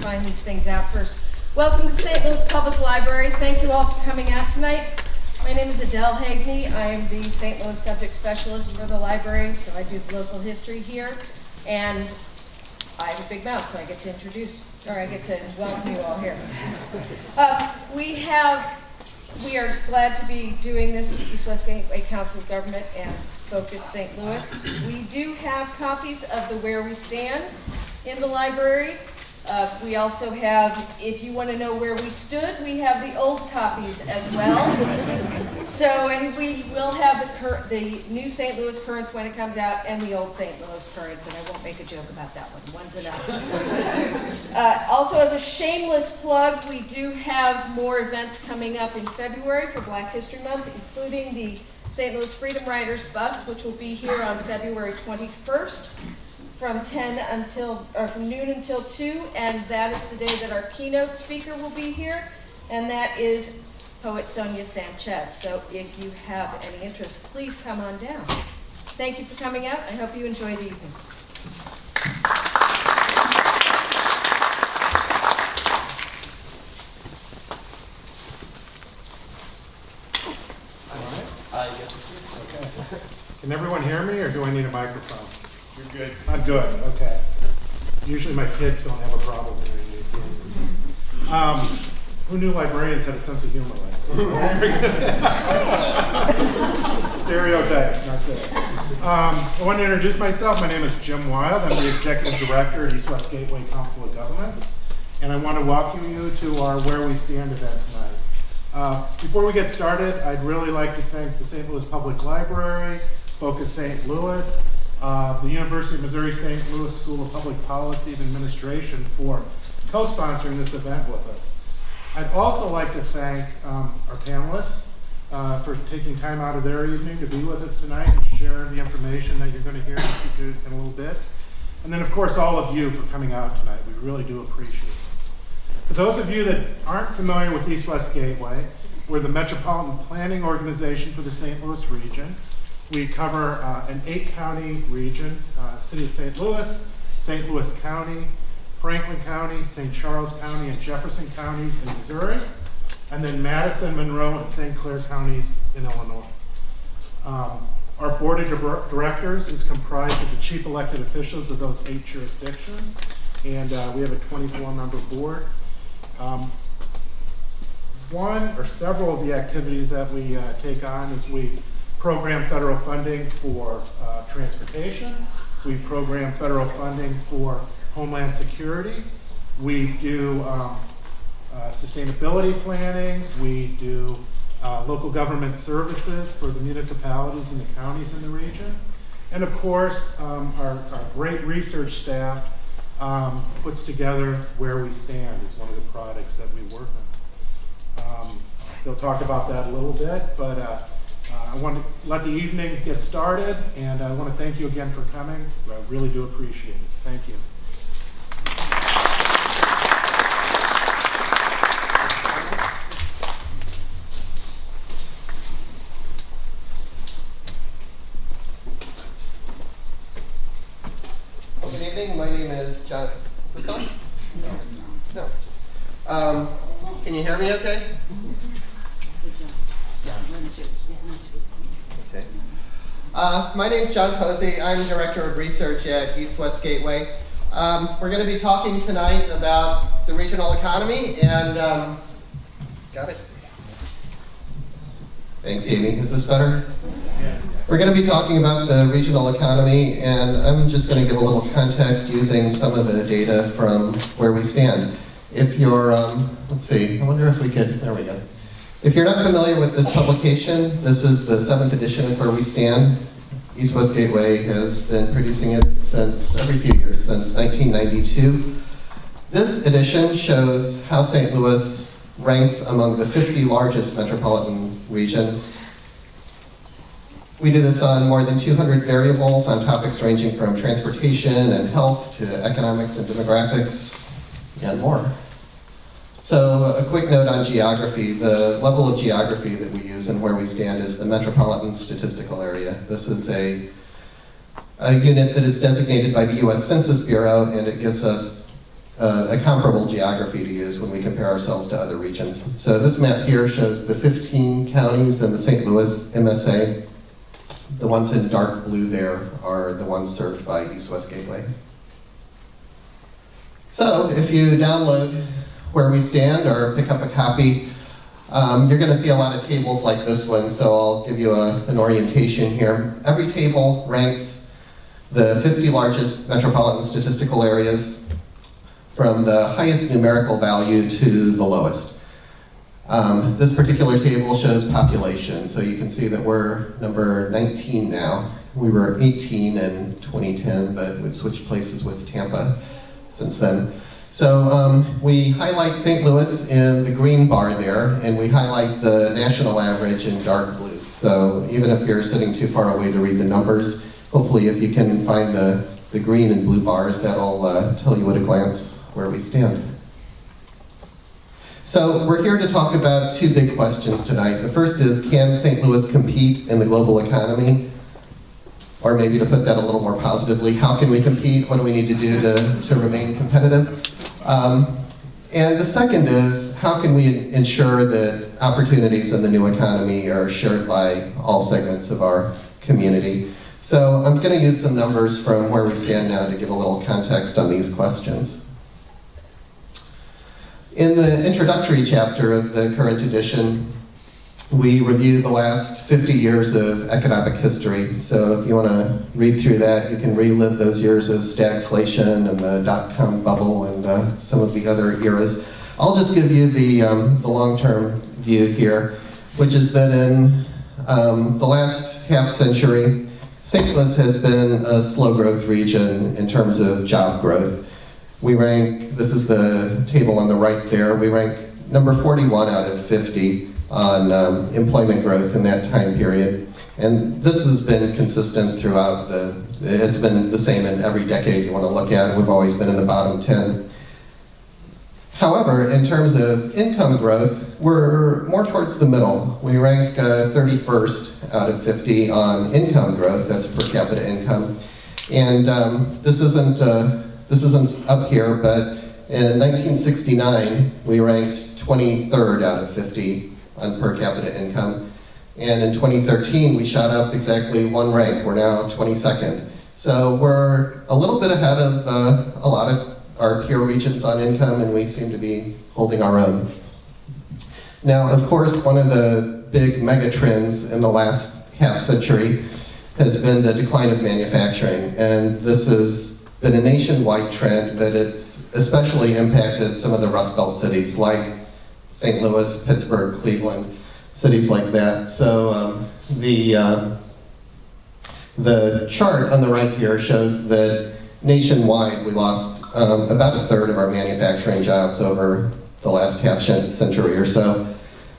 find these things out first. Welcome to the St. Louis Public Library. Thank you all for coming out tonight. My name is Adele Hagney. I am the St. Louis subject specialist for the library, so I do local history here. And I have a big mouth, so I get to I get to welcome you all here. We are glad to be doing this with East West Gateway Council of Government and Focus St. Louis. We do have copies of the Where We Stand in the library. We also have, if you want to know where we stood, we have the old copies as well. And we will have the new St. Louis Currents when it comes out and the old St. Louis Currents, and I won't make a joke about that one. One's enough. Also, as a shameless plug, we do have more events coming up in February for Black History Month, including the St. Louis Freedom Riders bus, which will be here on February 21st. From noon until 2, and that is the day that our keynote speaker will be here, and that is poet Sonia Sanchez. So if you have any interest, please come on down. Thank you for coming out. I hope you enjoy the evening. Okay. Can everyone hear me, or do I need a microphone? You're good. I'm good, okay. Usually my kids don't have a problem hearing me. Who knew librarians had a sense of humor like that? Stereotypes, not good. I want to introduce myself. My name is Jim Wild. I'm the Executive Director at East West Gateway Council of Governments. And I want to welcome you to our Where We Stand event tonight. Before we get started, I'd really like to thank the St. Louis Public Library, Focus St. Louis, the University of Missouri St. Louis School of Public Policy and Administration for co-sponsoring this event with us. I'd also like to thank our panelists for taking time out of their evening to be with us tonight and share the information that you're going to hear in a little bit. And then, of course, all of you for coming out tonight. We really do appreciate it. For those of you that aren't familiar with East West Gateway, we're the Metropolitan Planning Organization for the St. Louis region. We cover an 8-county region, City of St. Louis County, Franklin County, St. Charles County, and Jefferson counties in Missouri, and then Madison, Monroe, and St. Clair counties in Illinois. Our board of directors is comprised of the chief elected officials of those 8 jurisdictions, and we have a 24-member board. One or several of the activities that we take on is we program federal funding for transportation. We program federal funding for homeland security. We do sustainability planning. We do local government services for the municipalities and the counties in the region. And of course, our great research staff puts together Where We Stand is one of the products that we work on. They'll talk about that a little bit, but I want to let the evening get started, and I want to thank you again for coming. I really do appreciate it. Thank you. Good evening. My name is John. Is this on? No. Can you hear me okay? Okay. My name is John Posey. I'm Director of Research at East West Gateway. We're going to be talking tonight about the regional economy and, got it? Thanks, Amy. Is this better? Yeah. We're going to be talking about the regional economy, and I'm just going to give a little context using some of the data from Where We Stand. If you're, let's see, I wonder if we could, there we go. If you're not familiar with this publication, this is the 7th edition of Where We Stand. East West Gateway has been producing it every few years, since 1992. This edition shows how St. Louis ranks among the 50 largest metropolitan regions. We do this on more than 200 variables on topics ranging from transportation and health to economics and demographics and more. So a quick note on geography. The level of geography that we use and Where We Stand is the Metropolitan Statistical Area. This is a unit that is designated by the U.S. Census Bureau, and it gives us a comparable geography to use when we compare ourselves to other regions. So this map here shows the 15 counties in the St. Louis MSA. The ones in dark blue there are the ones served by East-West Gateway. So if you download Where We Stand or pick up a copy, you're going to see a lot of tables like this one, so I'll give you an orientation here. Every table ranks the 50 largest metropolitan statistical areas from the highest numerical value to the lowest. This particular table shows population, so you can see that we're number 19 now. We were 18 in 2010, but we've switched places with Tampa since then. So we highlight St. Louis in the green bar there, and we highlight the national average in dark blue. So even if you're sitting too far away to read the numbers, hopefully if you can find the green and blue bars, that'll tell you at a glance where we stand. So we're here to talk about two big questions tonight. The first is, can St. Louis compete in the global economy? Or maybe to put that a little more positively, how can we compete? What do we need to do to remain competitive? And the second is, how can we ensure that opportunities in the new economy are shared by all segments of our community? So I'm going to use some numbers from Where We Stand now to give a little context on these questions. In the introductory chapter of the current edition, we review the last 50 years of economic history. So if you want to read through that, you can relive those years of stagflation and the dot-com bubble and some of the other eras. I'll just give you the long-term view here, which is that in the last half century, St. Louis has been a slow growth region in terms of job growth. We rank, this is the table on the right there, we rank number 41 out of 50 on employment growth in that time period. And this has been consistent throughout it's been the same in every decade you want to look at. We've always been in the bottom 10. However, in terms of income growth, we're more towards the middle. We rank 31st out of 50 on income growth, that's per capita income. And this isn't up here, but in 1969, we ranked 23rd out of 50 on per capita income. And in 2013, we shot up exactly one rank. We're now 22nd. So we're a little bit ahead of a lot of our peer regions on income, and we seem to be holding our own. Now, of course, one of the big mega trends in the last half century has been the decline of manufacturing. And this has been a nationwide trend, but it's especially impacted some of the Rust Belt cities like St. Louis, Pittsburgh, Cleveland, cities like that. So the chart on the right here shows that nationwide we lost about a third of our manufacturing jobs over the last half century or so.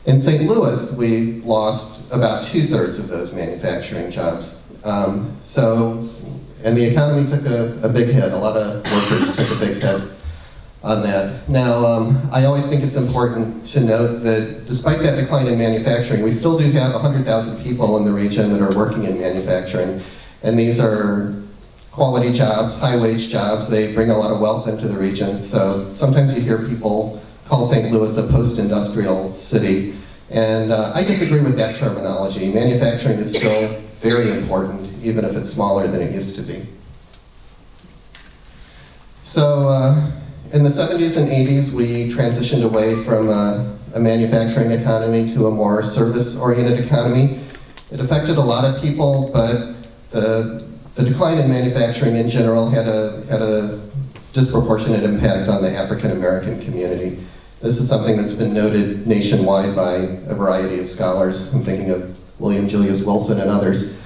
In St. Louis, we lost about 2/3 of those manufacturing jobs. And the economy took a big hit. A lot of workers took a big hit on that. Now, I always think it's important to note that despite that decline in manufacturing, we still do have 100,000 people in the region that are working in manufacturing. And these are quality jobs, high-wage jobs. They bring a lot of wealth into the region. So sometimes you hear people call St. Louis a post-industrial city. And I disagree with that terminology. Manufacturing is still very important, even if it's smaller than it used to be. So in the 70s and 80s, we transitioned away from a manufacturing economy to a more service-oriented economy. It affected a lot of people, but the decline in manufacturing in general had a disproportionate impact on the African American community. This is something that's been noted nationwide by a variety of scholars. I'm thinking of William Julius Wilson and others.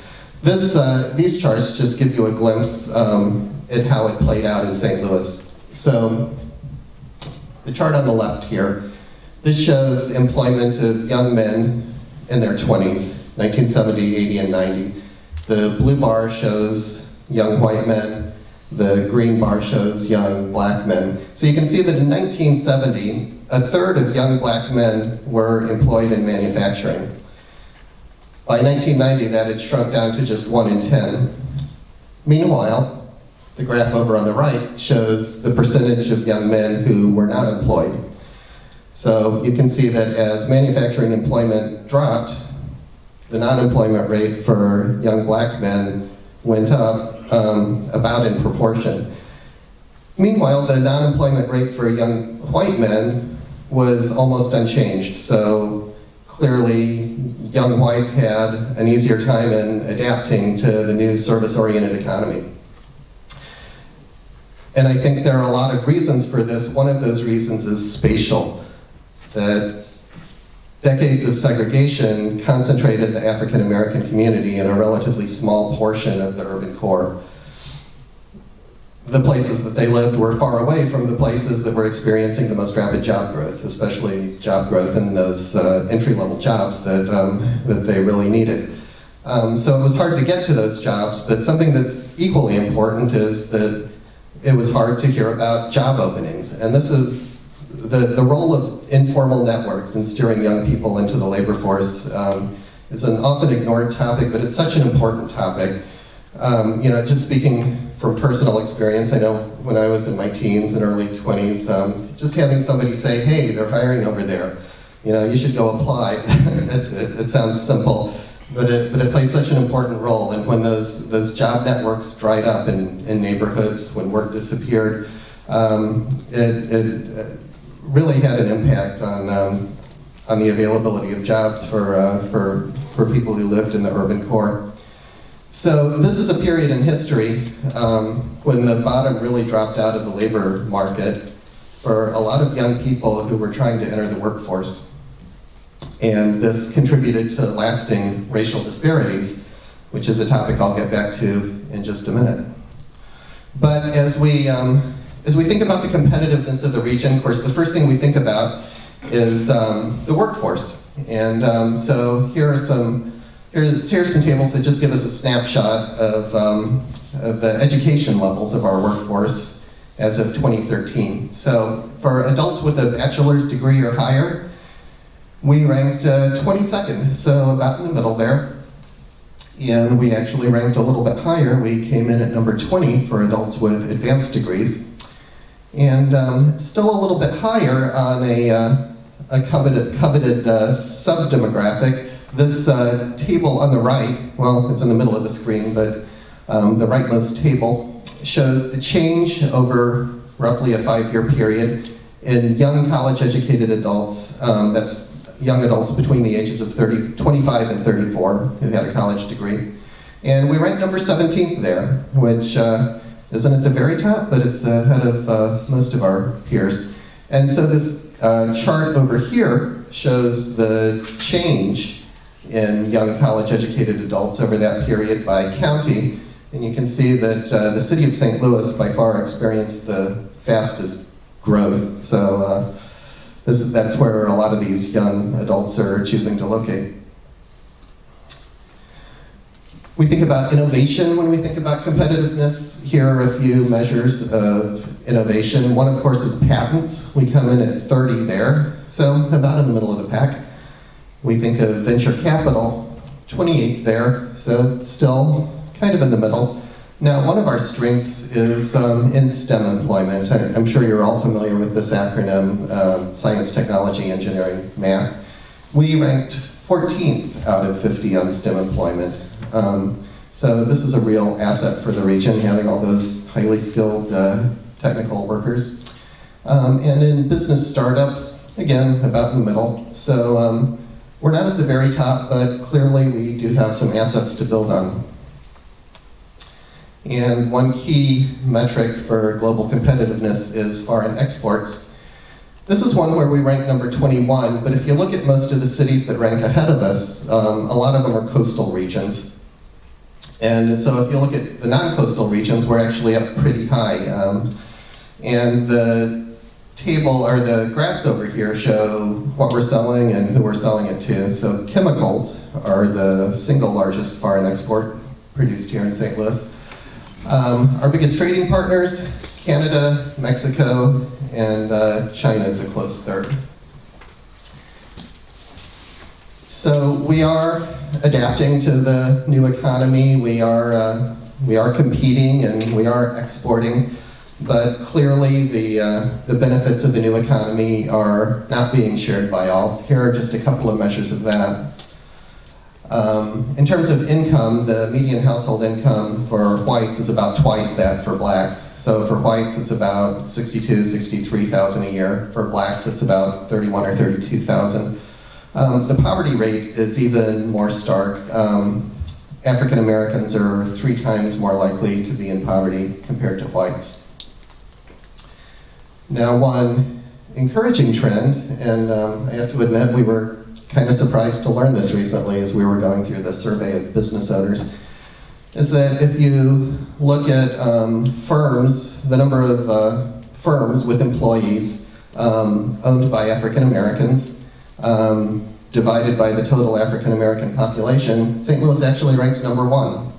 These charts just give you a glimpse at how it played out in St. Louis. So the chart on the left here, this shows employment of young men in their 20s, 1970, 80, and 90. The blue bar shows young white men. The green bar shows young black men. So you can see that in 1970, a third of young black men were employed in manufacturing. By 1990, that had shrunk down to just 1 in 10. Meanwhile, the graph over on the right shows the percentage of young men who were not employed. So you can see that as manufacturing employment dropped, the non-employment rate for young black men went up about in proportion. Meanwhile, the non-employment rate for young white men was almost unchanged. So clearly, young whites had an easier time in adapting to the new service-oriented economy. And I think there are a lot of reasons for this. One of those reasons is spatial. That decades of segregation concentrated the African American community in a relatively small portion of the urban core. The places that they lived were far away from the places that were experiencing the most rapid job growth, especially job growth in those entry-level jobs that they really needed. So it was hard to get to those jobs, but something that's equally important is that it was hard to hear about job openings. And this is the role of informal networks in steering young people into the labor force is an often ignored topic, but it's such an important topic. Just speaking from personal experience, I know when I was in my teens and early 20s, just having somebody say, hey, they're hiring over there, you should go apply. It sounds simple, but it plays such an important role. And when those job networks dried up in neighborhoods, when work disappeared, it really had an impact on the availability of jobs for people who lived in the urban core. So this is a period in history when the bottom really dropped out of the labor market for a lot of young people who were trying to enter the workforce. And this contributed to lasting racial disparities, which is a topic I'll get back to in just a minute. But as we think about the competitiveness of the region, of course, the first thing we think about is the workforce. And so here are some tables that just give us a snapshot of the education levels of our workforce as of 2013. So for adults with a bachelor's degree or higher, we ranked 22nd, so about in the middle there. And we actually ranked a little bit higher. We came in at number 20 for adults with advanced degrees. And still a little bit higher on a coveted sub-demographic. This table on the right, well, it's in the middle of the screen, but the rightmost table shows the change over roughly a 5-year period in young college-educated adults. That's young adults between the ages of 25 and 34 who had a college degree. And we ranked number 17th there, which isn't at the very top, but it's ahead of most of our peers. And so this chart over here shows the change in young college-educated adults over that period by county. And you can see that the city of St. Louis by far experienced the fastest growth. So that's where a lot of these young adults are choosing to locate. We think about innovation when we think about competitiveness. Here are a few measures of innovation. One, of course, is patents. We come in at 30 there, so about in the middle of the pack. We think of venture capital, 28 there, so still kind of in the middle. Now, one of our strengths is in STEM employment. I'm sure you're all familiar with this acronym, science, technology, engineering, math. We ranked 14th out of 50 on STEM employment. So this is a real asset for the region, having all those highly skilled technical workers. And in business startups, again, about in the middle. So we're not at the very top, but clearly we do have some assets to build on. And one key metric for global competitiveness is foreign exports. This is one where we rank number 21, but if you look at most of the cities that rank ahead of us, a lot of them are coastal regions. And so if you look at the non-coastal regions, we're actually up pretty high. And the table, or the graphs over here show what we're selling and who we're selling it to. So chemicals are the single largest foreign export produced here in St. Louis. Our biggest trading partners, Canada, Mexico, and China is a close third. So we are adapting to the new economy. We are we are competing and we are exporting, but clearly the benefits of the new economy are not being shared by all. Here are just a couple of measures of that. In terms of income, the median household income for whites is about twice that for blacks. So for whites, it's about $62,000, $63,000 a year. For blacks, it's about $31,000 or $32,000. The poverty rate is even more stark. African Americans are 3 times more likely to be in poverty compared to whites. Now, one encouraging trend, and I have to admit we were kind of surprised to learn this recently as we were going through the survey of business owners, is that if you look at firms, the number of firms with employees owned by African Americans, divided by the total African American population, St. Louis actually ranks number 1.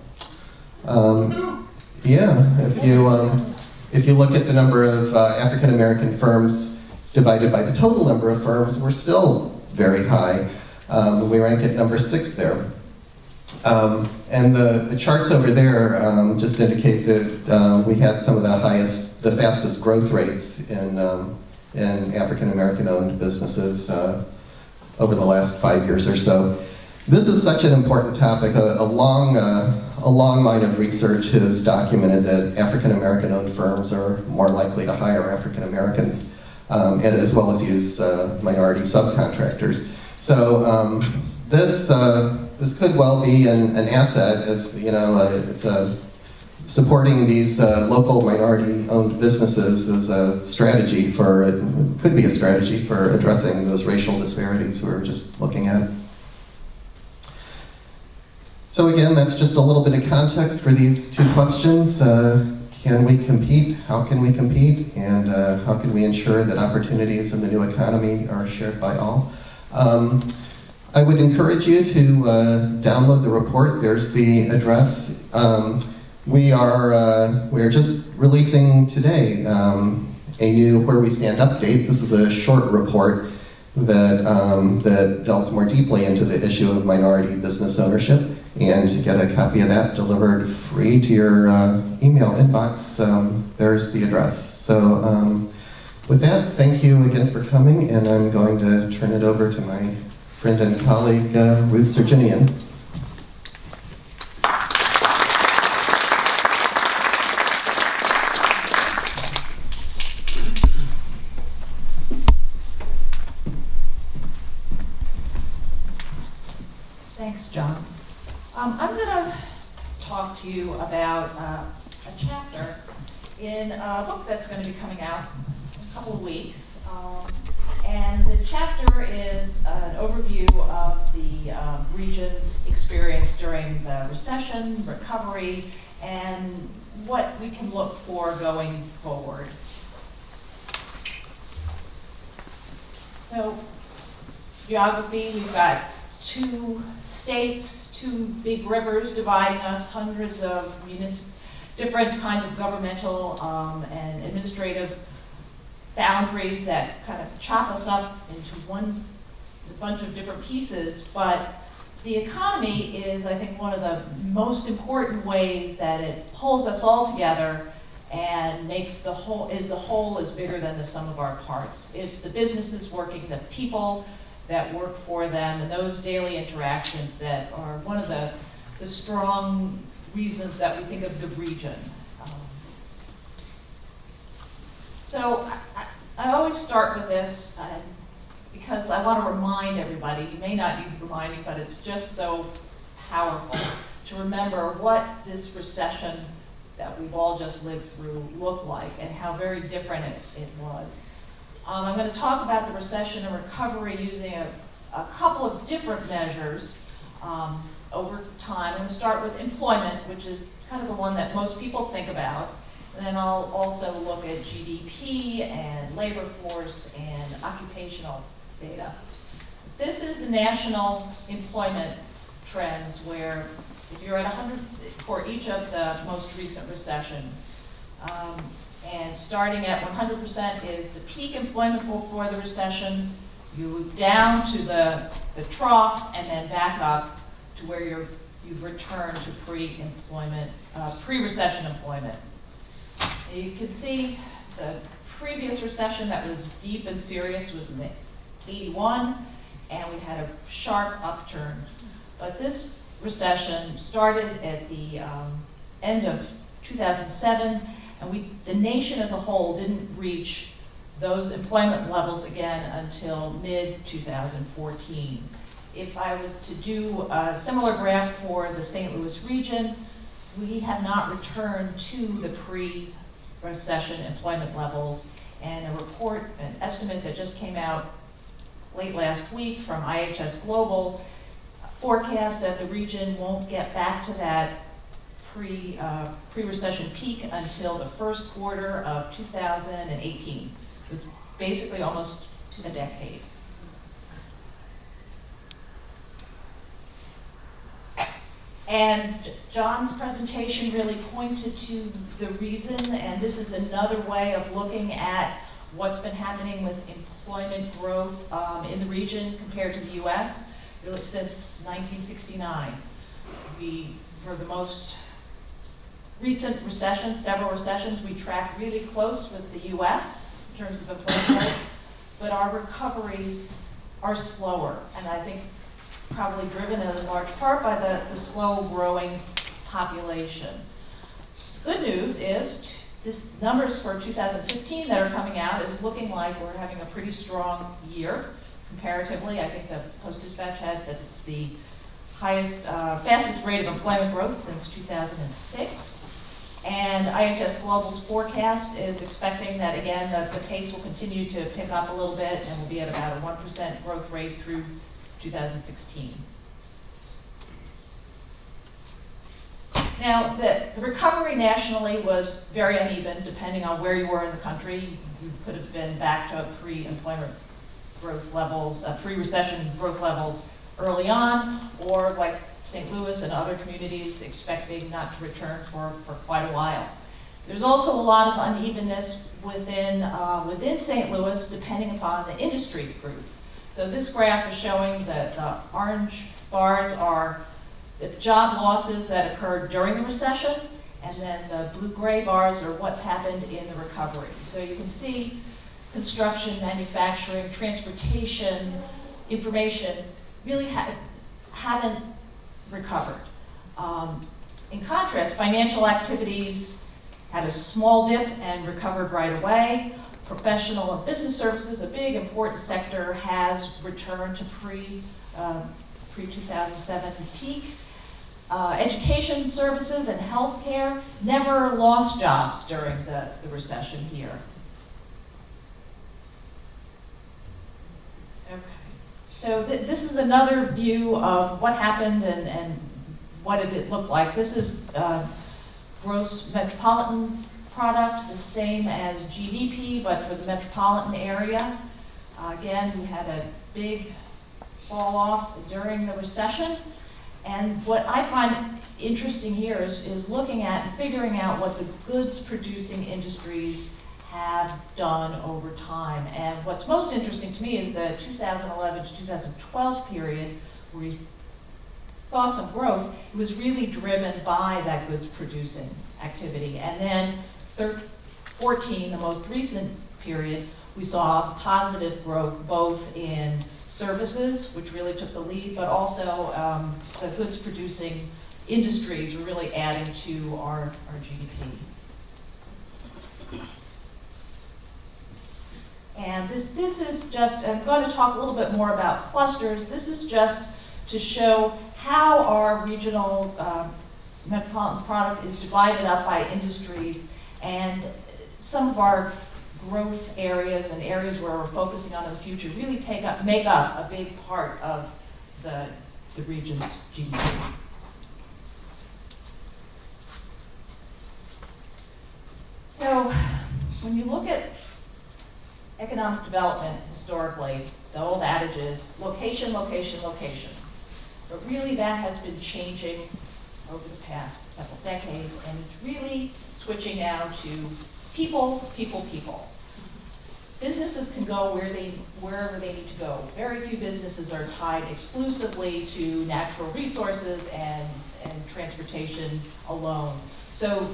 If you look at the number of African American firms divided by the total number of firms, we're still very high. We rank at number 6 there. And the charts over there just indicate that we had some of the fastest growth rates in African American owned businesses over the last 5 years or so. This is such an important topic. A long line of research has documented that African American owned firms are more likely to hire African Americans, as well as use minority subcontractors. So this could well be an asset, as you know, it's supporting these local minority-owned businesses as a strategy could be a strategy for addressing those racial disparities we were just looking at. So again, that's just a little bit of context for these 2 questions. Can we compete? How can we compete? And how can we ensure that opportunities in the new economy are shared by all? I would encourage you to download the report. There's the address. We are just releasing today a new Where We Stand update. This is a short report that delves more deeply into the issue of minority business ownership. And to get a copy of that delivered free to your email inbox, there's the address. So with that, thank you again for coming, and I'm going to turn it over to my friend and colleague, Ruth Sergenian. Thanks, John. I'm going to talk to you about a chapter in a book that's going to be coming out in a couple of weeks. And the chapter is an overview of the region's experience during the recession, recovery, and what we can look for going forward. So, geography, we've got 2 states, 2 big rivers dividing us, hundreds of different kinds of governmental and administrative boundaries that kind of chop us up into a bunch of different pieces. But the economy is, I think, one of the most important ways that it pulls us all together and makes the whole is bigger than the sum of our parts. The businesses working, the people that work for them, and those daily interactions that are one of the strong reasons that we think of the region. So I always start with this because I want to remind everybody, you may not need reminding, but it's just so powerful to remember what this recession that we've all just lived through looked like and how very different it was. I'm going to talk about the recession and recovery using a couple of different measures over time. I'm going to start with employment, which is kind of the one that most people think about. And then I'll also look at GDP and labor force and occupational data. This is the national employment trends where if you're at 100 for each of the most recent recessions, and starting at 100% is the peak employment before the recession, you move down to the trough and then back up to where you're you've returned to pre-recession employment. You can see the previous recession that was deep and serious was in '81, and we had a sharp upturn. But this recession started at the end of 2007, and the nation as a whole didn't reach those employment levels again until mid-2014. If I was to do a similar graph for the St. Louis region, we have not returned to the pre-recession employment levels, and an estimate that just came out late last week from IHS Global forecasts that the region won't get back to that pre-recession peak until the first quarter of 2018, which basically almost a decade. And John's presentation really pointed to the reason, and this is another way of looking at what's been happening with employment growth in the region compared to the US, really since 1969. For the most recent recessions, several recessions, we track really close with the US in terms of employment growth, but our recoveries are slower, and I think probably driven in large part by the slow growing population. Good news is this numbers for 2015 that are coming out is looking like we're having a pretty strong year comparatively. I think the Post-Dispatch had that it's the fastest rate of employment growth since 2006. And IHS Global's forecast is expecting that, again, the pace will continue to pick up a little bit and will be at about a 1% growth rate through 2016. Now, the recovery nationally was very uneven depending on where you were in the country. You could have been back to pre-employment growth levels, pre-recession growth levels early on, or like St. Louis and other communities expecting not to return for quite a while. There's also a lot of unevenness within St. Louis depending upon the industry group. So this graph is showing that the orange bars are the job losses that occurred during the recession, and then the blue-gray bars are what's happened in the recovery. So you can see construction, manufacturing, transportation, information really haven't recovered. In contrast, financial activities had a small dip and recovered right away. Professional and business services, a big important sector, has returned to pre-2007 peak. Education services and healthcare never lost jobs during the recession here. Okay, so this is another view of what happened and what did it look like. This is gross metropolitan product, the same as GDP, but for the metropolitan area. Again, we had a big fall off during the recession. And what I find interesting here is looking at and figuring out what the goods producing industries have done over time. And what's most interesting to me is the 2011 to 2012 period where we saw some growth. It was really driven by that goods producing activity. And then 14, the most recent period, we saw positive growth both in services, which really took the lead, but also the goods producing industries were really adding to our GDP. And this is just, I'm going to talk a little bit more about clusters. This is just to show how our regional metropolitan product is divided up by industries, and some of our growth areas and areas where we're focusing on in the future really make up a big part of the region's GDP. So when you look at economic development historically, the old adage is location, location, location. But really that has been changing over the past several decades, and it's really switching now to people, people, people. Businesses can go wherever they need to go. Very few businesses are tied exclusively to natural resources and and transportation alone. So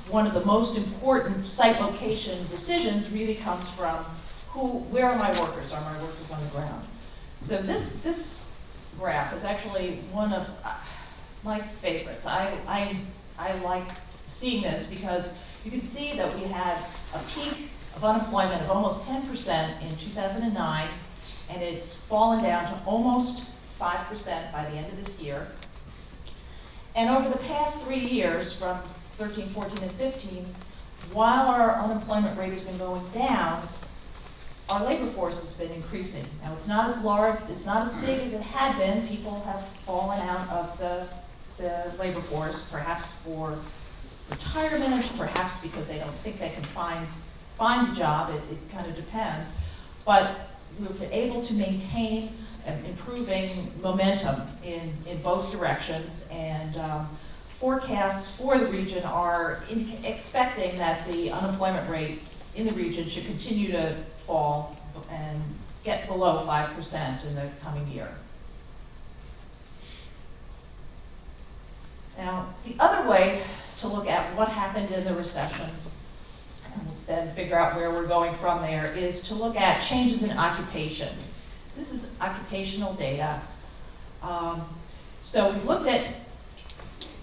one of the most important site location decisions really comes from where are my workers? Are my workers on the ground? So this graph is actually one of my favorites. I like seeing this because you can see that we had a peak of unemployment of almost 10% in 2009, and it's fallen down to almost 5% by the end of this year. And over the past 3 years, from 13, 14, and 15, while our unemployment rate has been going down, our labor force has been increasing. Now, it's not as large, it's not as big as it had been. People have fallen out of the labor force, perhaps for retirement, perhaps because they don't think they can find a job. It kind of depends. But we've been able to maintain improving momentum in both directions, and forecasts for the region are expecting that the unemployment rate in the region should continue to fall and get below 5% in the coming year. Now, the other way to look at what happened in the recession and then figure out where we're going from there is to look at changes in occupation. This is occupational data. So we've looked at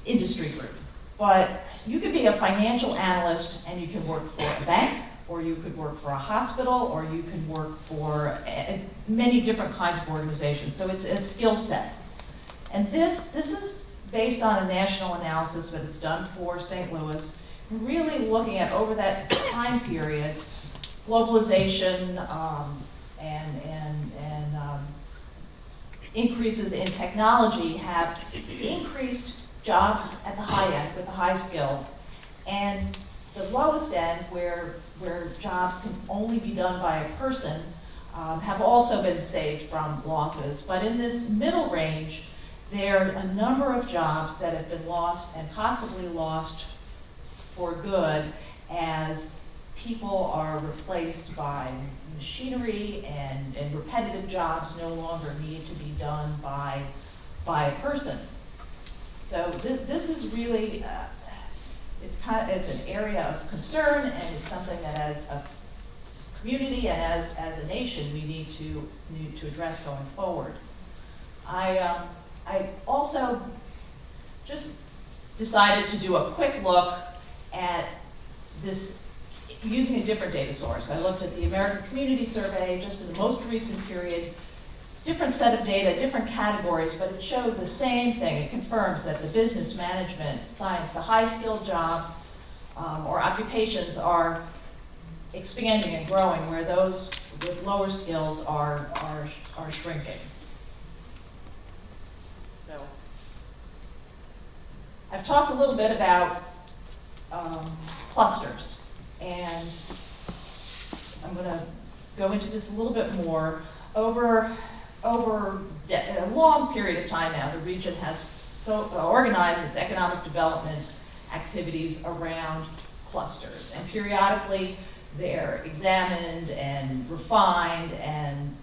industry group, but you could be a financial analyst and you can work for a bank, or you could work for a hospital, or you could work for many different kinds of organizations. So it's a skill set. And this is based on a national analysis, but it's done for St. Louis, really looking at over that time period, globalization and increases in technology have increased jobs at the high end with the high skills, and the lowest end where jobs can only be done by a person have also been saved from losses. But in this middle range, there are a number of jobs that have been lost and possibly lost for good as people are replaced by machinery and repetitive jobs no longer need to be done by a person. So this is really, it's an area of concern, and it's something that as a community and as a nation we need to address going forward. I also just decided to do a quick look at this using a different data source. I looked at the American Community Survey just in the most recent period, different set of data, different categories, but it showed the same thing. It confirms that the business management, science, the high-skilled jobs or occupations are expanding and growing, where those with lower skills are shrinking. So I've talked a little bit about clusters, and I'm going to go into this a little bit more. Over a long period of time now, the region has organized its economic development activities around clusters, and periodically they're examined and refined, and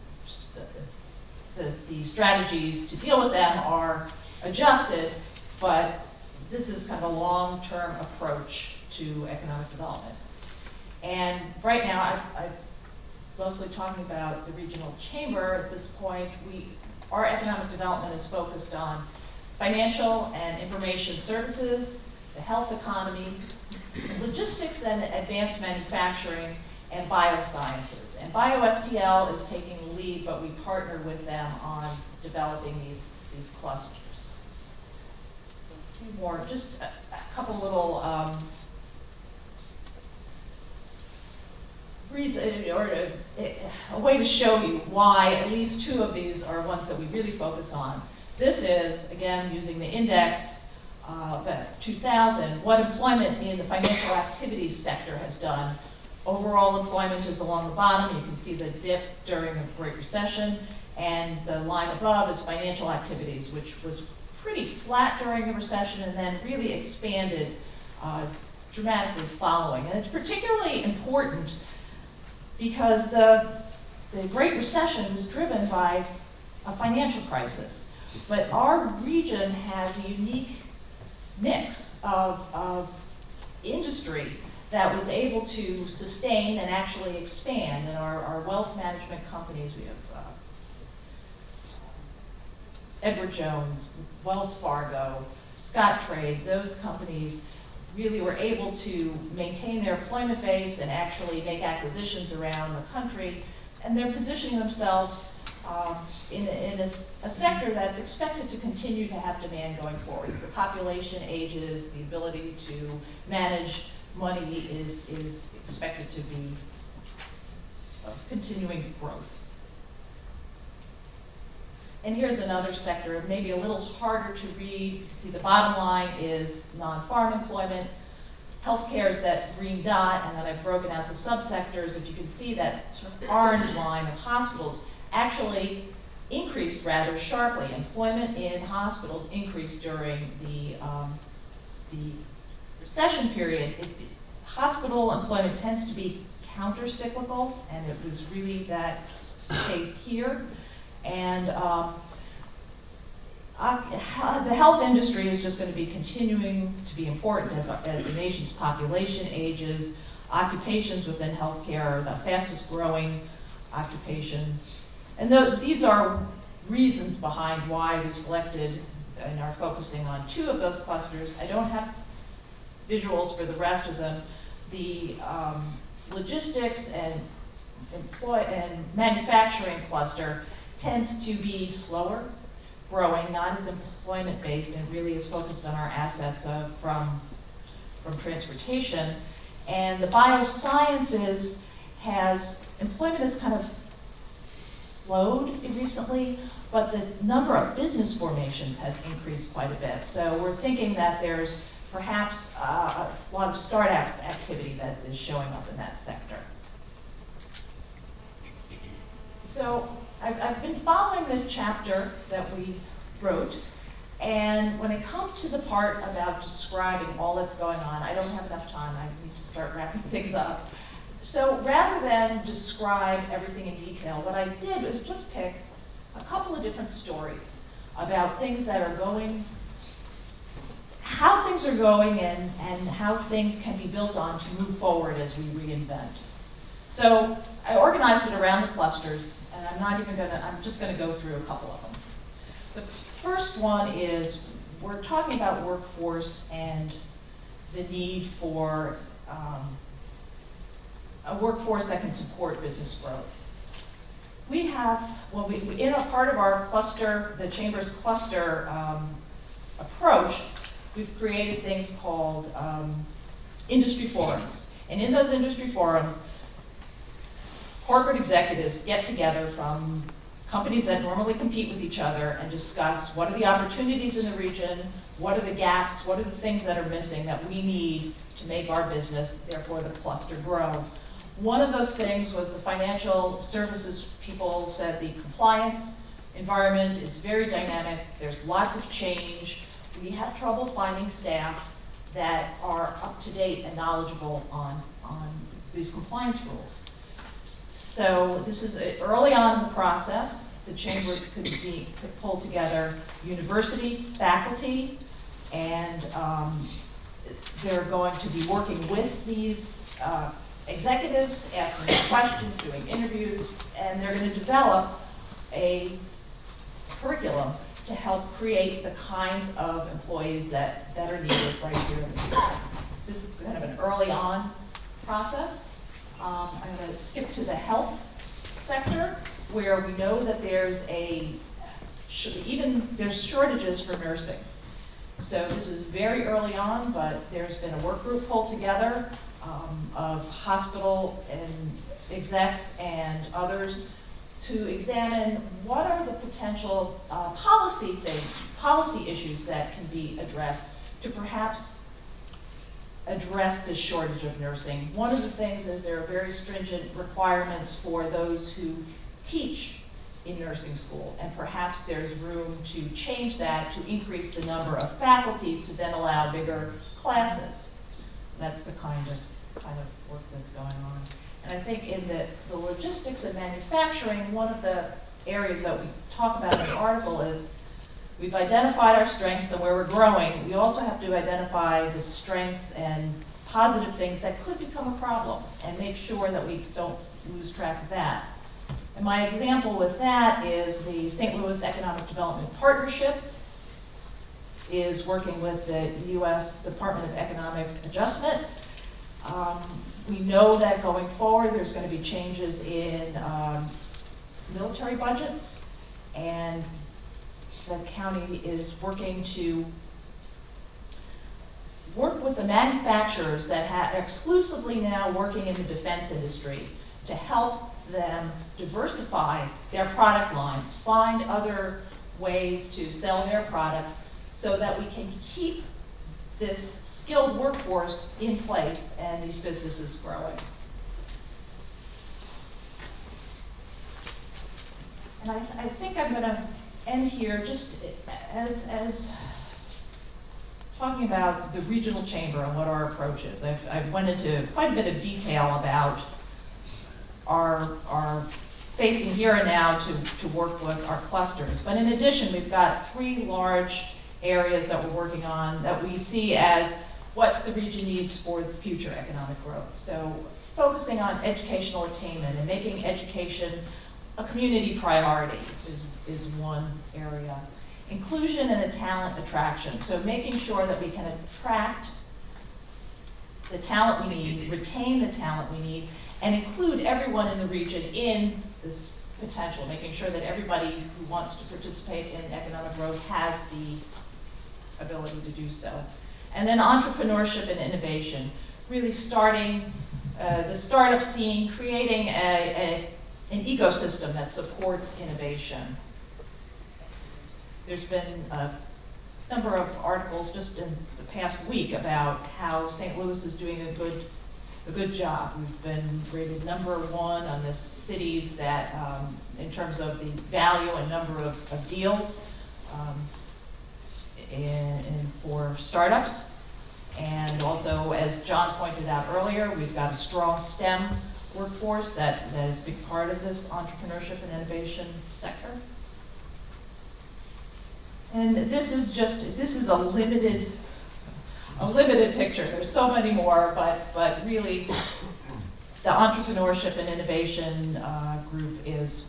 the strategies to deal with them are adjusted, but this is kind of a long-term approach to economic development. And right now, I'm mostly talking about the regional chamber at this point. Our economic development is focused on financial and information services, the health economy, logistics and advanced manufacturing, and biosciences. And BioSTL is taking the lead, but we partner with them on developing these clusters. So 2 more, just a couple little reason, or a way to show you why at least 2 of these are ones that we really focus on. This is, again, using the index of 2000, what employment in the financial activities sector has done. Overall employment is along the bottom. You can see the dip during the Great Recession, and the line above is financial activities, which was pretty flat during the recession and then really expanded dramatically following. And it's particularly important because the Great Recession was driven by a financial crisis, But our region has a unique mix of industry that was able to sustain and actually expand. In our wealth management companies, we have Edward Jones, Wells Fargo, Scottrade. Those companies really were able to maintain their employment base and actually make acquisitions around the country, and they're positioning themselves in a sector that's expected to continue to have demand going forward. As the population ages, the ability to manage money is expected to be of continuing growth. And here's another sector, maybe a little harder to read. You can see the bottom line is non-farm employment. Healthcare is that green dot, and then I've broken out the subsectors. If you can see that sort of orange line of hospitals actually increased rather sharply. Employment in hospitals increased during the recession period. Hospital employment tends to be counter-cyclical, and it was really that case here. And the health industry is just going to be continuing to be important as the nation's population ages. Occupations within healthcare are the fastest growing occupations. And these are reasons behind why we selected and are focusing on two of those clusters. I don't have visuals for the rest of them. The logistics and manufacturing cluster tends to be slower growing, not as employment based, and really is focused on our assets from transportation. And the biosciences employment has kind of slowed recently, but the number of business formations has increased quite a bit. So we're thinking that there's perhaps a lot of startup activity that is showing up in that sector. So I've been following the chapter that we wrote, and when it comes to the part about describing all that's going on, I don't have enough time. I need to start wrapping things up. So rather than describe everything in detail, what I did was just pick a couple of different stories about things that are going, how things are going, and how things can be built on to move forward as we reinvent. So I organized it around the clusters, and I'm just gonna go through a couple of them. The first one is, we're talking about workforce and the need for a workforce that can support business growth. We have, in a part of our cluster, the Chamber's cluster approach, we've created things called industry forums. And in those industry forums, corporate executives get together from companies that normally compete with each other and discuss what are the opportunities in the region, what are the gaps, what are the things that are missing that we need to make our business, therefore the cluster, grow. One of those things was the financial services people said the compliance environment is very dynamic, there's lots of change, we have trouble finding staff that are up to date and knowledgeable on these compliance rules. So this is early on in the process. The chambers could pull together university, faculty, and they're going to be working with these executives, asking them questions, doing interviews, and they're going to develop a curriculum to help create the kinds of employees that are needed right here in the future. This is kind of an early on process. I'm going to skip to the health sector, where we know that there's shortages for nursing. So this is very early on, but there's been a work group pulled together of hospital and execs and others to examine what are the potential policy issues that can be addressed to perhaps address this shortage of nursing. One of the things is there are very stringent requirements for those who teach in nursing school, and perhaps there's room to change that to increase the number of faculty to then allow bigger classes. That's the kind of work that's going on. And I think in the logistics and manufacturing, one of the areas that we talk about in the article is we've identified our strengths and where we're growing. We also have to identify the strengths and positive things that could become a problem and make sure that we don't lose track of that. And my example with that is the St. Louis Economic Development Partnership is working with the U.S. Department of Economic Adjustment. We know that going forward there's going to be changes in military budgets, and the county is working to work with the manufacturers that are exclusively now working in the defense industry to help them diversify their product lines, find other ways to sell their products so that we can keep this skilled workforce in place and these businesses growing. And I think I'm going to end here just as talking about the regional chamber and what our approach is. I've went into quite a bit of detail about our facing here and now to work with our clusters. But in addition, we've got 3 large areas that we're working on that we see as what the region needs for the future economic growth. So focusing on educational attainment and making education a community priority is one area. Inclusion and a talent attraction. So making sure that we can attract the talent we need, retain the talent we need, and include everyone in the region in this potential, making sure that everybody who wants to participate in economic growth has the ability to do so. And then entrepreneurship and innovation, really starting the startup scene, creating an ecosystem that supports innovation. There's been a number of articles just in the past week about how St. Louis is doing a good job. We've been rated #1 on the cities that, in terms of the value and number of deals for startups. And also, as John pointed out earlier, we've got a strong STEM workforce that is a big part of this entrepreneurship and innovation sector. And this is a limited picture. There's so many more, but really the entrepreneurship and innovation group is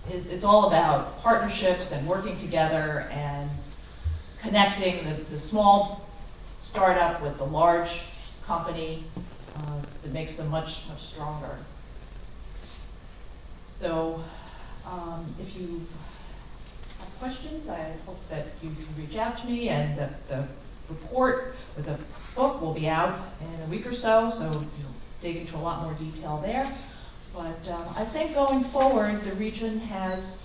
it's all about partnerships and working together and connecting the small startup with the large company that makes them much stronger. So if you have questions, I hope that you can reach out to me, and the report with the book will be out in a week or so you'll dig into a lot more detail there. But I think going forward, the region has,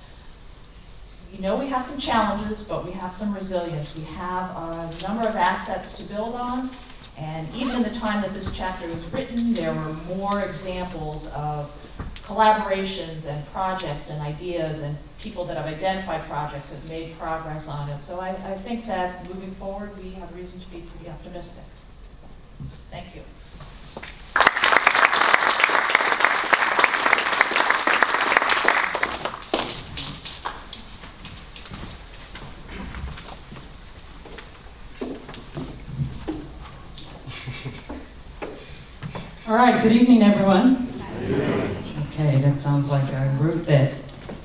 we have some challenges, but we have some resilience. We have a number of assets to build on, and even in the time that this chapter was written, there were more examples of collaborations and projects and ideas and people that have identified projects have made progress on it. So I think that moving forward, we have reason to be pretty optimistic. Thank you. All right, good evening, everyone. Okay, that sounds like a group that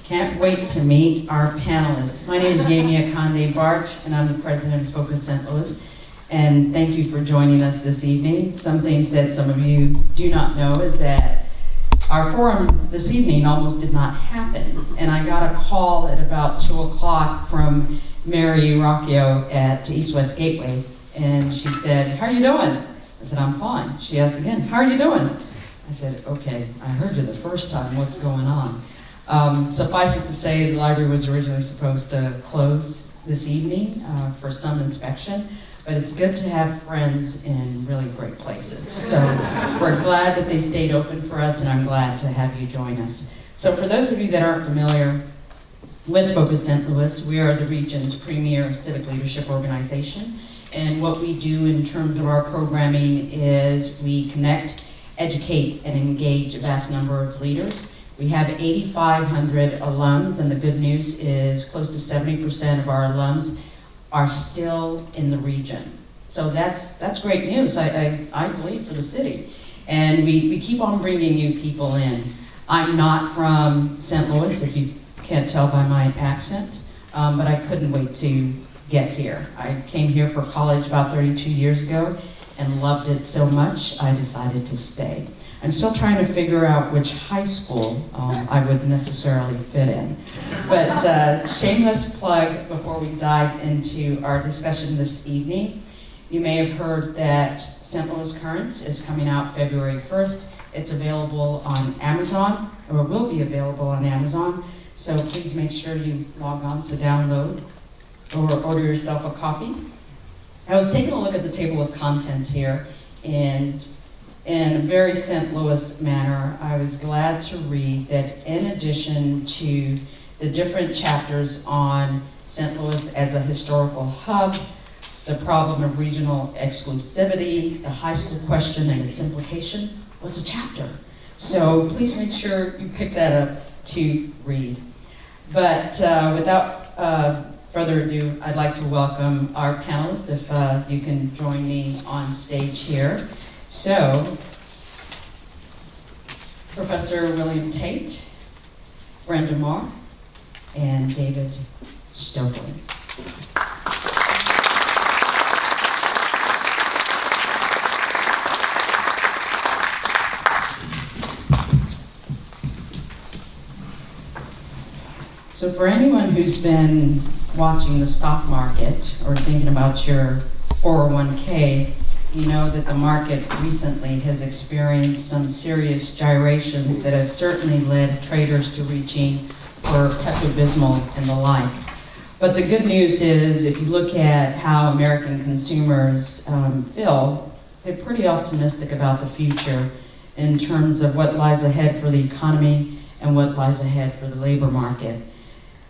can't wait to meet our panelists. My name is Yamia Conde Barch, and I'm the president of Focus St. Louis. And thank you for joining us this evening. Some things that some of you do not know is that our forum this evening almost did not happen. And I got a call at about 2 o'clock from Mary Rocchio at East West Gateway. And she said, "How are you doing?" I said, "I'm fine." She asked again, "How are you doing?" I said, "Okay, I heard you the first time, what's going on?" Suffice it to say, the library was originally supposed to close this evening for some inspection, but it's good to have friends in really great places. So we're glad that they stayed open for us, and I'm glad to have you join us. So for those of you that aren't familiar with Focus St. Louis, we are the region's premier civic leadership organization. And what we do in terms of our programming is we connect, educate, and engage a vast number of leaders We have 8,500 alums, and the good news is close to 70% of our alums are still in the region. So that's great news, I believe, for the city. And we keep on bringing new people in. I'm not from St. Louis, if you can't tell by my accent, but I couldn't wait to get here. I came here for college about 32 years ago and loved it so much, I decided to stay. I'm still trying to figure out which high school I would necessarily fit in. But shameless plug before we dive into our discussion this evening. You may have heard that St. Louis Currents is coming out February 1st. It's available on Amazon, or will be available on Amazon. So please make sure you log on to download or order yourself a copy. I was taking a look at the table of contents here, and in a very St. Louis manner, I was glad to read that in addition to the different chapters on St. Louis as a historical hub, the problem of regional exclusivity, the high school question and its implication was a chapter. So please make sure you pick that up to read. But without further ado, I'd like to welcome our panelists, if you can join me on stage here. So, Professor William Tate, Brenda Moore, and David Stokely. So for anyone who's been watching the stock market or thinking about your 401k, you know that the market recently has experienced some serious gyrations that have certainly led traders to reaching for Pepto-Bismol and the like. But the good news is, if you look at how American consumers feel, they're pretty optimistic about the future in terms of what lies ahead for the economy and what lies ahead for the labor market.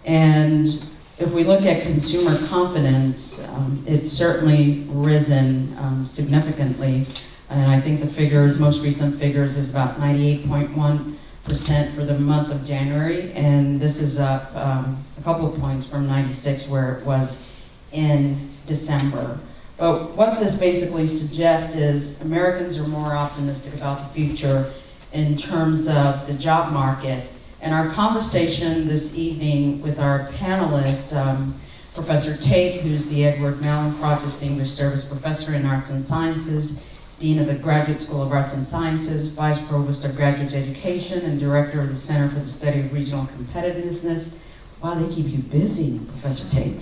And if we look at consumer confidence, it's certainly risen significantly. And I think the figures, most recent figures, is about 98.1% for the month of January. And this is up a couple of points from 96, where it was in December. But what this basically suggests is Americans are more optimistic about the future in terms of the job market. And our conversation this evening with our panelist, Professor Tate, who's the Edward Mallinckrodt Distinguished Service Professor in Arts and Sciences, Dean of the Graduate School of Arts and Sciences, Vice Provost of Graduate Education, and Director of the Center for the Study of Regional Competitiveness. Wow, they keep you busy, Professor Tate.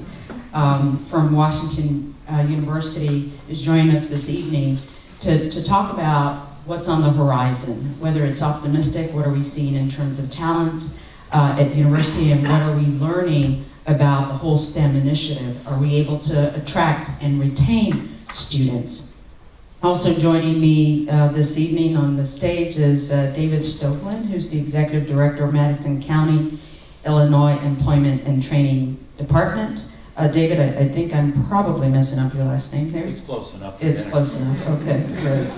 From Washington University, is joining us this evening to talk about what's on the horizon, whether it's optimistic, what are we seeing in terms of talent at the university, and what are we learning about the whole STEM initiative? Are we able to attract and retain students? Also joining me this evening on the stage is David Stokely, who's the Executive Director of Madison County, Illinois Employment and Training Department. David, I think I'm probably messing up your last name there. It's close enough. It's close enough, okay, good.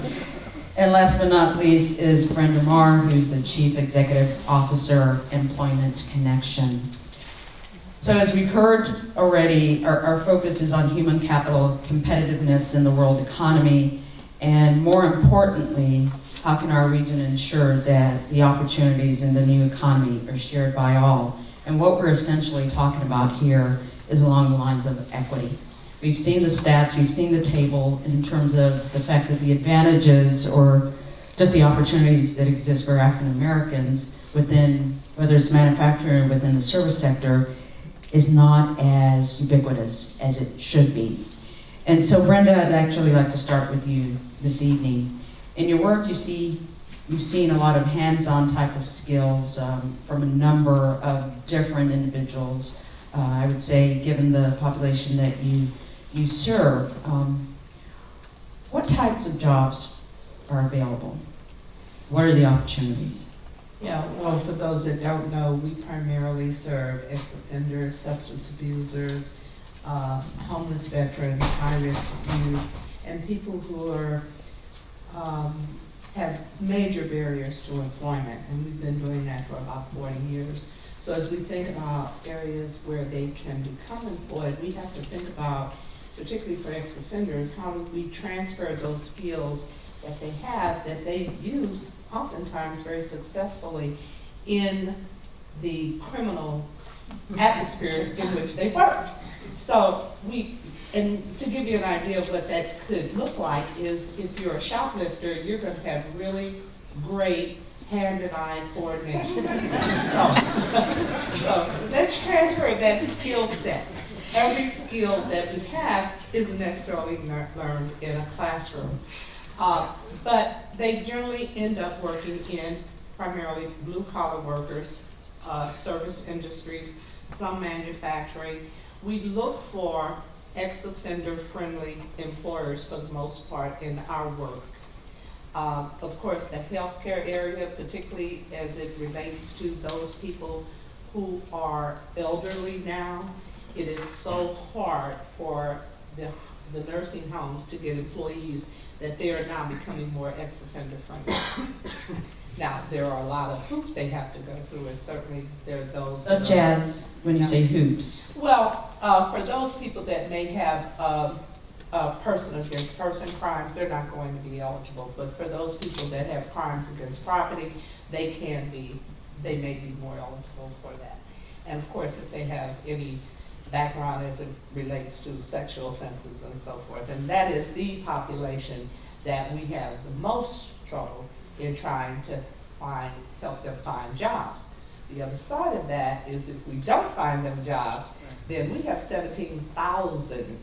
And last but not least is Brenda Moore, who's the Chief Executive Officer, Employment Connection. So as we've heard already, our focus is on human capital competitiveness in the world economy, and more importantly, how can our region ensure that the opportunities in the new economy are shared by all? And what we're essentially talking about here is along the lines of equity. We've seen the stats, we've seen the table in terms of the fact that the advantages or just the opportunities that exist for African Americans within, whether it's manufacturing or within the service sector, is not as ubiquitous as it should be. And so Brenda, I'd actually like to start with you this evening. In your work, you've seen a lot of hands-on type of skills from a number of different individuals. I would say, given the population that you serve, what types of jobs are available? What are the opportunities? Yeah, well, for those that don't know, we primarily serve ex-offenders, substance abusers, homeless veterans, high-risk youth, and people who are have major barriers to employment, and we've been doing that for about 40 years. So as we think about areas where they can become employed, we have to think about, particularly for ex-offenders, how do we transfer those skills that they have that they used oftentimes very successfully in the criminal atmosphere in which they worked. So and to give you an idea of what that could look like is if you're a shoplifter, you're going to have really great hand and eye coordination. so let's transfer that skill set. Every skill that we have isn't necessarily learned in a classroom. But they generally end up working in primarily blue-collar workers, service industries, some manufacturing. We look for ex-offender-friendly employers for the most part in our work. Of course, the healthcare area, particularly as it relates to those people who are elderly now, it is so hard for the nursing homes to get employees that they are now becoming more ex-offender friendly. Now, there are a lot of hoops they have to go through, and certainly there are those. Such as, when you say hoops? Well, for those people that may have person against person crimes, they're not going to be eligible. But for those people that have crimes against property, they may be more eligible for that. And of course, if they have any background as it relates to sexual offenses and so forth. And that is the population that we have the most trouble in trying to help them find jobs. The other side of that is if we don't find them jobs, then we have 17,000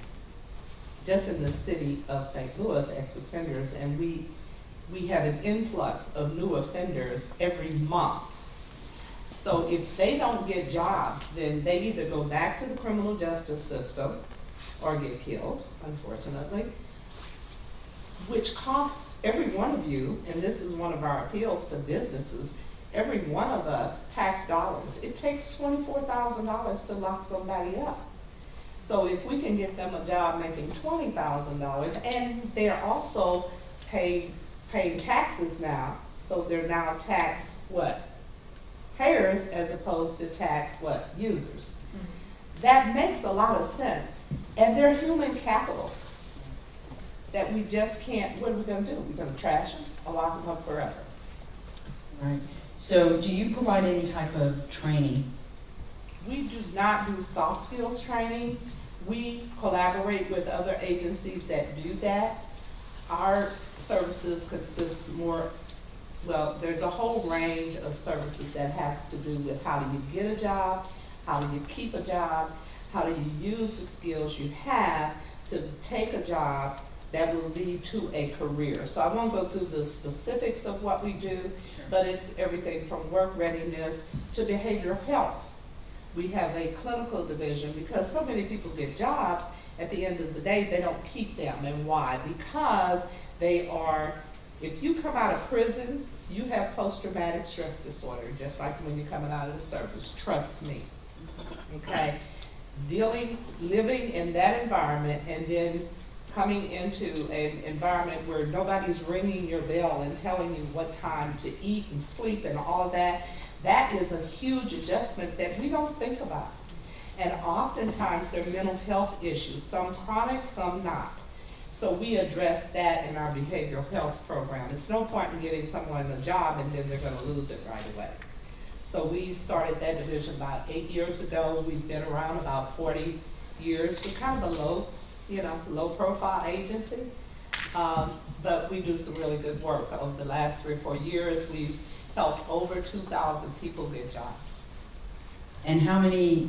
just in the city of St. Louis ex-offenders, and we have an influx of new offenders every month. So if they don't get jobs, then they either go back to the criminal justice system or get killed, unfortunately, which costs every one of you, and this is one of our appeals to businesses, every one of us tax dollars. It takes $24,000 to lock somebody up. So if we can get them a job making $20,000, and they're also paying taxes now, so they're now tax what? Payers as opposed to tax what? Users. That makes a lot of sense. And they're human capital that we just can't, what are we going to do? We're going to trash them or lock them up forever. Right. So do you provide any type of training? We do not do soft skills training. We collaborate with other agencies that do that. Our services consist more, well, there's a whole range of services that has to do with how do you get a job, how do you keep a job, how do you use the skills you have to take a job that will lead to a career. So I won't go through the specifics of what we do, but it's everything from work readiness to behavioral health. We have a clinical division because so many people get jobs, at the end of the day, they don't keep them. And why? Because they are, if you come out of prison, you have post-traumatic stress disorder, just like when you're coming out of the service. Trust me, okay? Living in that environment and then coming into an environment where nobody's ringing your bell and telling you what time to eat and sleep and all of that, that is a huge adjustment that we don't think about. And oftentimes there are mental health issues, some chronic, some not. So we address that in our behavioral health program. It's no point in getting someone a job and then they're going to lose it right away. So we started that division about 8 years ago. We've been around about 40 years. We're kind of a low profile agency, but we do some really good work. Over the last 3 or 4 years, we've helped over 2,000 people get jobs. And how many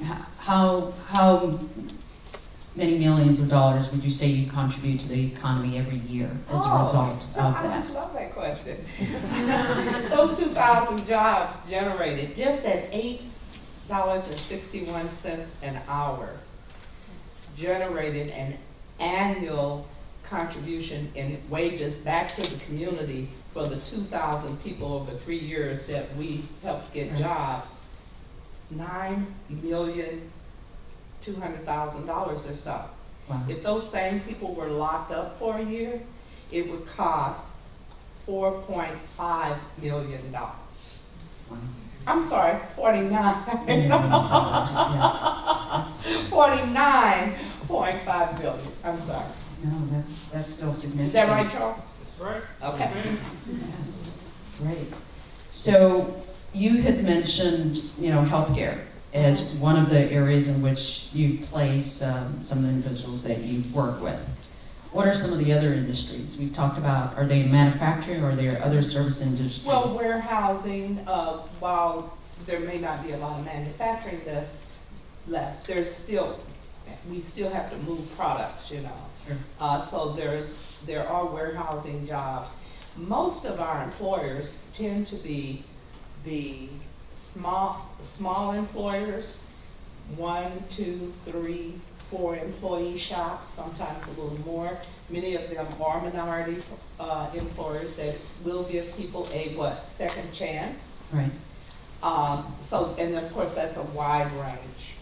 millions of dollars would you say you contribute to the economy every year as a result of that? I just love that question. Those 2,000 jobs generated just at $8.61 an hour, generated an annual contribution in wages back to the community for the 2,000 people over 3 years that we helped get jobs, $9,200,000 or so. Wow. If those same people were locked up for a year, it would cost $4.5 million. Wow. I'm sorry, 49. Yes, that's, $49.5 million, I'm sorry. no, that's still significant. Is that right, Charles? That's right. Okay. Yes, great. So you had mentioned, healthcare as one of the areas in which you place some of the individuals that you work with. What are some of the other industries we've talked about? Are they manufacturing or are there other service industries? Well, warehousing, while there may not be a lot of manufacturing that's left, we still have to move products, Sure. So there are warehousing jobs. Most of our employers tend to be the small employers, 1, 2, 3, 4 employee shops, sometimes a little more. Many of them are minority employers that will give people a second chance. Right. And of course that's a wide range.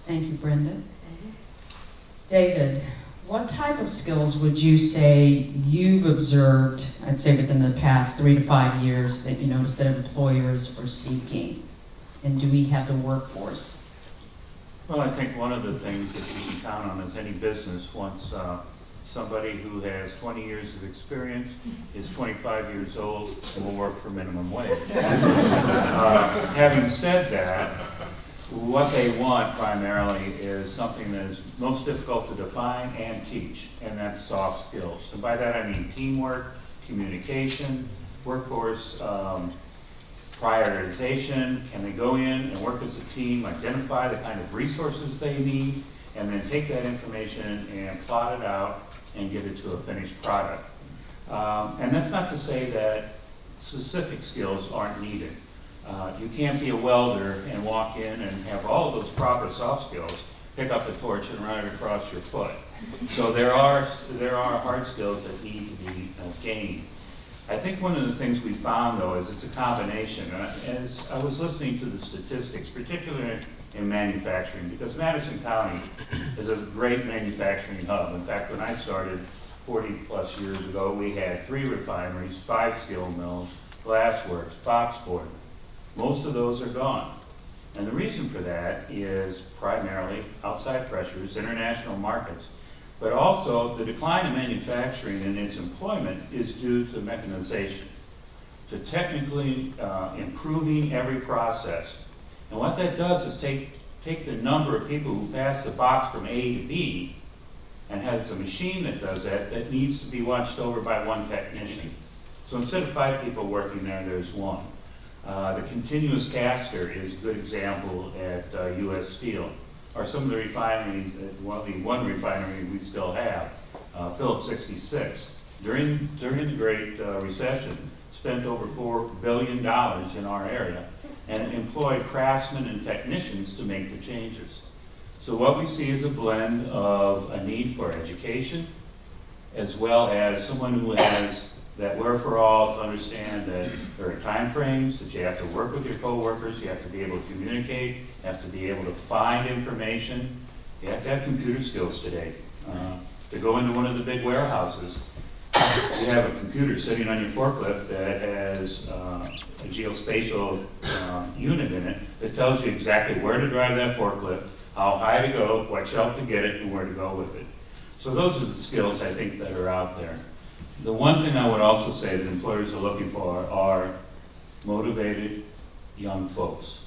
Thank you, Brenda. David, what type of skills would you say you've observed, I'd say within the past 3 to 5 years, that you noticed that employers are seeking? And do we have the workforce? Well, I think one of the things that you can count on is any business wants somebody who has 20 years of experience, is 25 years old, and will work for minimum wage. Having said that, what they want primarily is something that is most difficult to define and teach, and that's soft skills. And by that I mean teamwork, communication, workforce prioritization. Can they go in and work as a team, identify the kind of resources they need, and then take that information and plot it out and get it to a finished product. And that's not to say that specific skills aren't needed. You can't be a welder and walk in and have all of those proper soft skills, pick up a torch and run it across your foot. So there are hard skills that need to be gained. I think one of the things we found, though, is it's a combination. As I was listening to the statistics, particularly in manufacturing, because Madison County is a great manufacturing hub. In fact, when I started 40 plus years ago, we had 3 refineries, 5 steel mills, glass works, box board. Most of those are gone. And the reason for that is primarily outside pressures, international markets, but also the decline in manufacturing and its employment is due to mechanization, to technically improving every process. And what that does is take the number of people who pass the box from A to B and has a machine that does that needs to be watched over by 1 technician. So instead of 5 people working there, there's 1. The continuous caster is a good example at U.S. Steel, or some of the refineries, one refinery we still have, Phillips 66. During the Great Recession, spent over $4 billion in our area and employed craftsmen and technicians to make the changes. So what we see is a blend of a need for education, as well as someone who has that wherefore-all to understand that there are time frames, that you have to work with your coworkers, you have to be able to communicate, you have to be able to find information, you have to have computer skills today. To go into one of the big warehouses, you have a computer sitting on your forklift that has a geospatial unit in it that tells you exactly where to drive that forklift, how high to go, what shelf to get it, and where to go with it. So those are the skills I think that are out there. The one thing I would also say that employers are looking for are motivated young folks.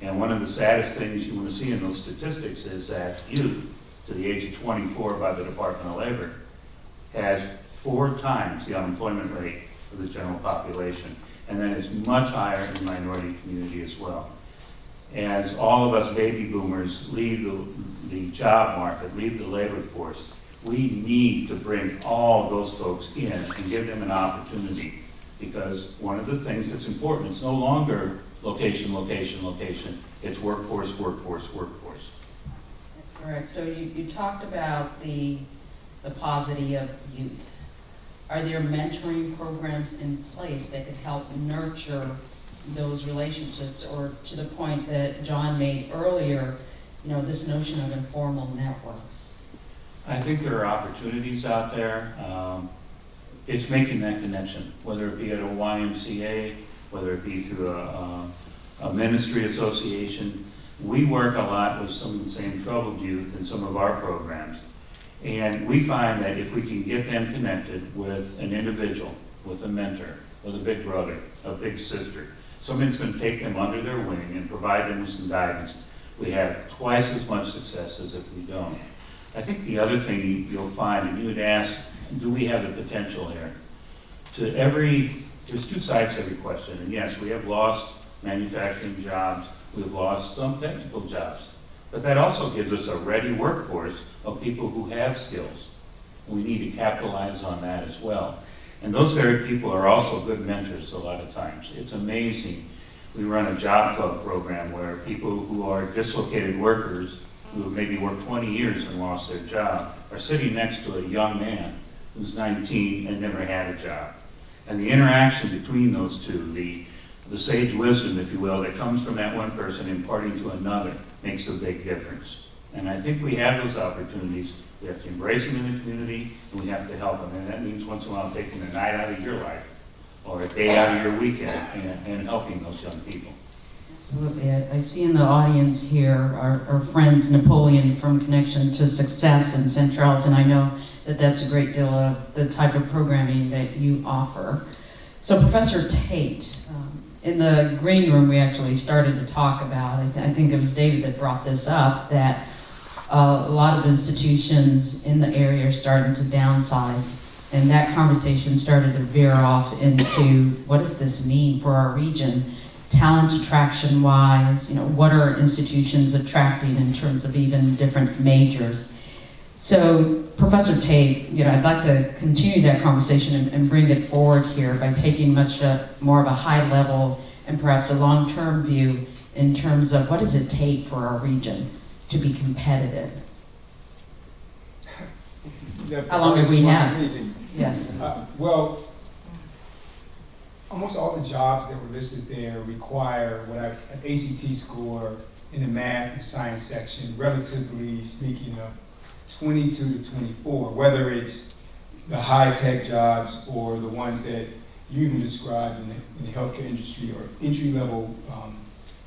And one of the saddest things you want to see in those statistics is that youth to the age of 24 by the Department of Labor has 4 times the unemployment rate of the general population. And that is much higher in the minority community as well. As all of us baby boomers leave the job market, leave the labor force, we need to bring all those folks in and give them an opportunity, because one of the things that's important, it's no longer location, location, location, it's workforce, workforce, workforce. That's correct. So you talked about the paucity of youth. Are there mentoring programs in place that could help nurture those relationships, or to the point that John made earlier, this notion of informal networks? I think there are opportunities out there. it's making that connection, whether it be at a YMCA, whether it be through a ministry association. We work a lot with some of the same troubled youth in some of our programs. And we find that if we can get them connected with an individual, with a mentor, with a big brother, a big sister, somebody's going to take them under their wing and provide them with some guidance, we have twice as much success as if we don't. I think the other thing you'll find, and you would ask, do we have the potential here? There's two sides to every question. And yes, we have lost manufacturing jobs, we've lost some technical jobs. But that also gives us a ready workforce of people who have skills. We need to capitalize on that as well. And those very people are also good mentors a lot of times. It's amazing. We run a job club program where people who are dislocated workers who have maybe worked 20 years and lost their job are sitting next to a young man who's 19 and never had a job. And the interaction between those two, the sage wisdom, if you will, that comes from that one person imparting to another makes a big difference. And I think we have those opportunities. We have to embrace them in the community, and we have to help them. And that means once in a while taking a night out of your life or a day out of your weekend and helping those young people. Absolutely. I see in the audience here our friends Napoleon from Connection to Success in St. Charles, and I know that that's a great deal of the type of programming that you offer. So Professor Tate, in the green room we actually started to talk about, I think it was David that brought this up, that a lot of institutions in the area are starting to downsize, and that conversation started to veer off into what does this mean for our region, talent attraction wise, what are institutions attracting in terms of even different majors. So Professor Tate, I'd like to continue that conversation and bring it forward here by taking much more of a high level and perhaps a long-term view in terms of what does it take for our region to be competitive? How long have we had? Yes. Well, almost all the jobs that were listed there require an ACT score in the math and science section, relatively speaking, of 22 to 24, whether it's the high-tech jobs or the ones that you even described in the healthcare industry or entry-level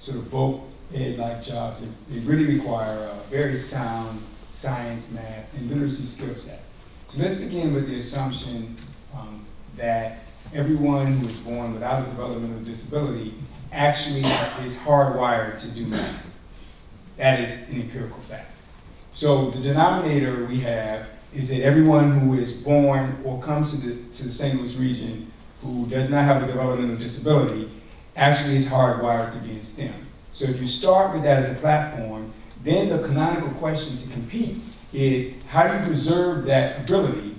sort of voc ed-like jobs. They really require a very sound science, math, and literacy skill set. So let's begin with the assumption that everyone who is born without a developmental disability actually is hardwired to do math. That is an empirical fact. So the denominator we have is that everyone who is born or comes to the St. Louis region who does not have a developmental disability actually is hardwired to be in STEM. So if you start with that as a platform, then the canonical question to compete is how do you preserve that ability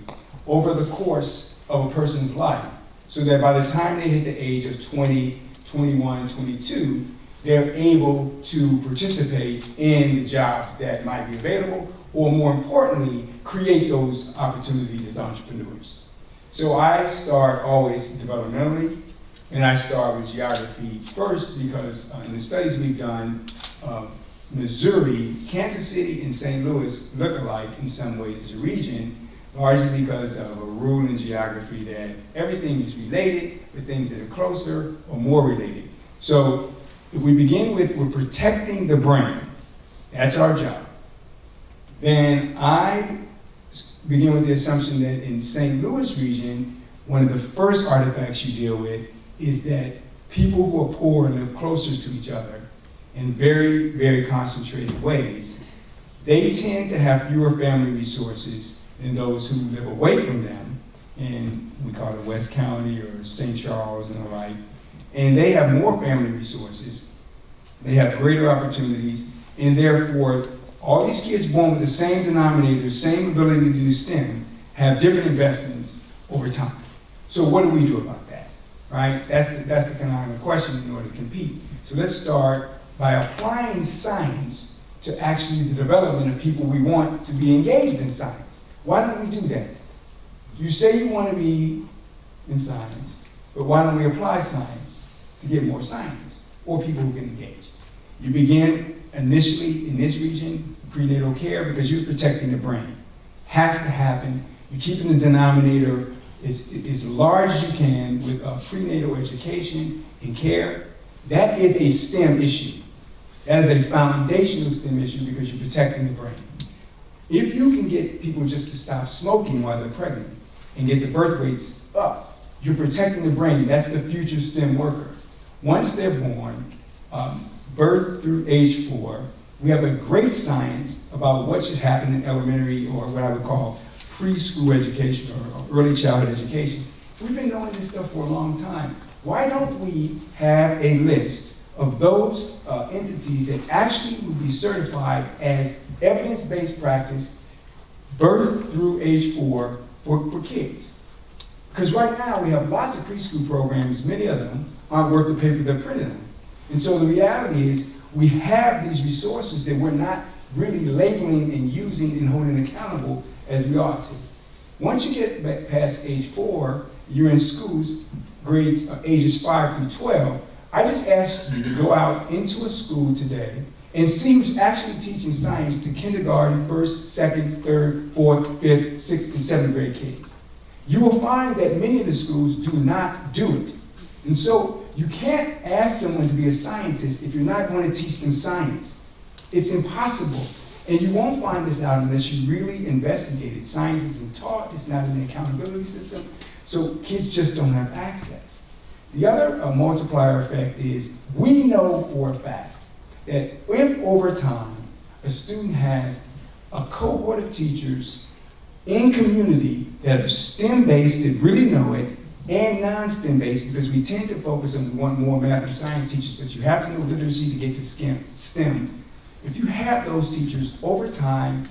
over the course of a person's life so that by the time they hit the age of 20, 21, 22, they're able to participate in the jobs that might be available, or more importantly, create those opportunities as entrepreneurs. So I start always developmentally, and I start with geography first because in the studies we've done, Missouri, Kansas City, and St. Louis look alike in some ways as a region, largely because of a rule in geography that everything is related, but things that are closer or more related. So if we begin with we're protecting the brain, that's our job, then I begin with the assumption that in St. Louis region, one of the first artifacts you deal with is that people who are poor and live closer to each other in very, very concentrated ways, they tend to have fewer family resources than those who live away from them in, we call it West County or St. Charles and the like, and they have more family resources, they have greater opportunities, and therefore all these kids born with the same denominator, same ability to do STEM, have different investments over time. So what do we do about that, right? That's the canonical question in order to compete. So let's start by applying science to actually the development of people we want to be engaged in science. Why don't we do that? You say you want to be in science, but why don't we apply science to get more scientists or people who can engage? You begin initially in this region, prenatal care, because you're protecting the brain. Has to happen. You're keeping the denominator as large as you can with prenatal education and care. That is a STEM issue. That is a foundational STEM issue because you're protecting the brain. If you can get people just to stop smoking while they're pregnant and get the birth rates up, you're protecting the brain. That's the future STEM worker. Once they're born, birth through age 4, we have a great science about what should happen in elementary, or what I would call preschool education or early childhood education. We've been knowing this stuff for a long time. Why don't we have a list of those entities that actually would be certified as evidence-based practice, birth through age 4 for kids? Because right now we have lots of preschool programs, many of them aren't worth the paper they're printed on. And so the reality is we have these resources that we're not really labeling and using and holding accountable as we ought to. Once you get past age 4, you're in schools, grades ages 5 through 12. I just ask you to go out into a school today and see who's actually teaching science to kindergarten, 1st, 2nd, 3rd, 4th, 5th, 6th, and 7th grade kids. You will find that many of the schools do not do it. And so you can't ask someone to be a scientist if you're not going to teach them science. It's impossible. And you won't find this out unless you really investigate it. Science isn't taught, it's not in the accountability system, so kids just don't have access. The other multiplier effect is we know for a fact that if over time a student has a cohort of teachers in community that are STEM-based, that really know it, and non-STEM based, because we tend to focus on, we want more math and science teachers, but you have to know literacy to get to STEM. If you have those teachers over time,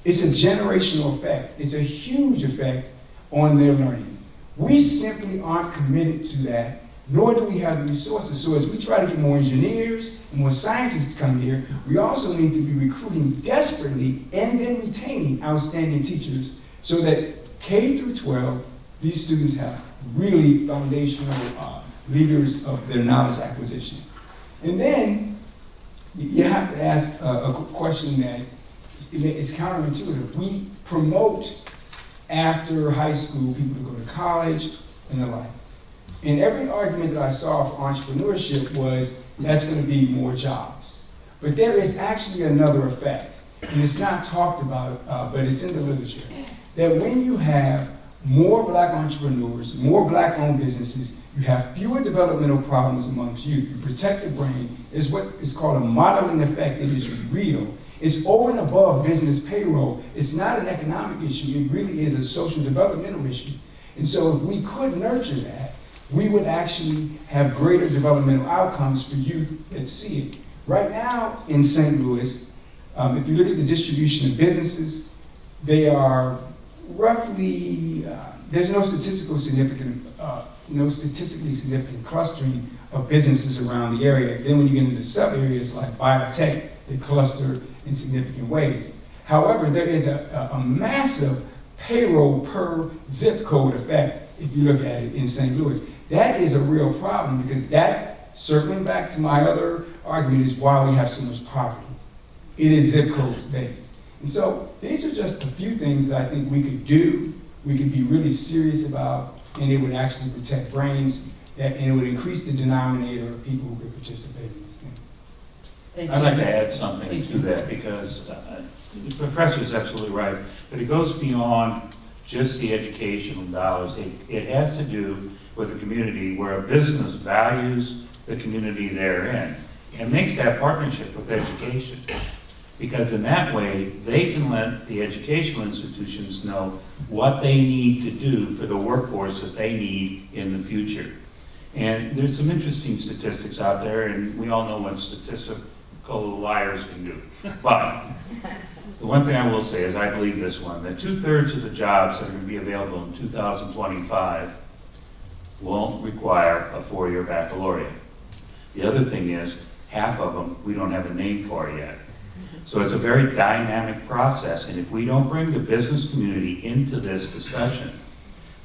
it's a generational effect. It's a huge effect on their learning. We simply aren't committed to that, nor do we have the resources. So as we try to get more engineers and more scientists to come here, we also need to be recruiting desperately and then retaining outstanding teachers so that K through 12, these students have really foundational leaders of their knowledge acquisition. And then you have to ask a question that is counterintuitive. We promote after high school people to go to college and the like. And every argument that I saw for entrepreneurship was that's going to be more jobs. But there is actually another effect, and it's not talked about, but it's in the literature, that when you have more black entrepreneurs, more black-owned businesses, you have fewer developmental problems amongst youth. You protect the brain. It's what is called a modeling effect. It is real. It's over and above business payroll. It's not an economic issue. It really is a social developmental issue. And so if we could nurture that, we would actually have greater developmental outcomes for youth that see it. Right now in St. Louis, if you look at the distribution of businesses, they are roughly, there's no statistically significant clustering of businesses around the area. Then when you get into sub-areas like biotech, they cluster in significant ways. However, there is a massive payroll per zip code effect if you look at it in St. Louis. That is a real problem because that, circling back to my other argument, is why we have so much poverty. It is zip codes based. And so these are just a few things that I think we could do, we could be really serious about, and it would actually protect brains, and it would increase the denominator of people who could participate in this thing. I'd like to add something to that because the professor's absolutely right, but it goes beyond just the educational dollars. It has to do with a community where a business values the community they're in and makes that partnership with education. Because in that way, they can let the educational institutions know what they need to do for the workforce that they need in the future. And there's some interesting statistics out there, and we all know what statistical liars can do. But the one thing I will say is I believe this one, that 2/3 of the jobs that are going to be available in 2025 won't require a 4-year baccalaureate. The other thing is, half of them we don't have a name for yet. So it's a very dynamic process, and if we don't bring the business community into this discussion,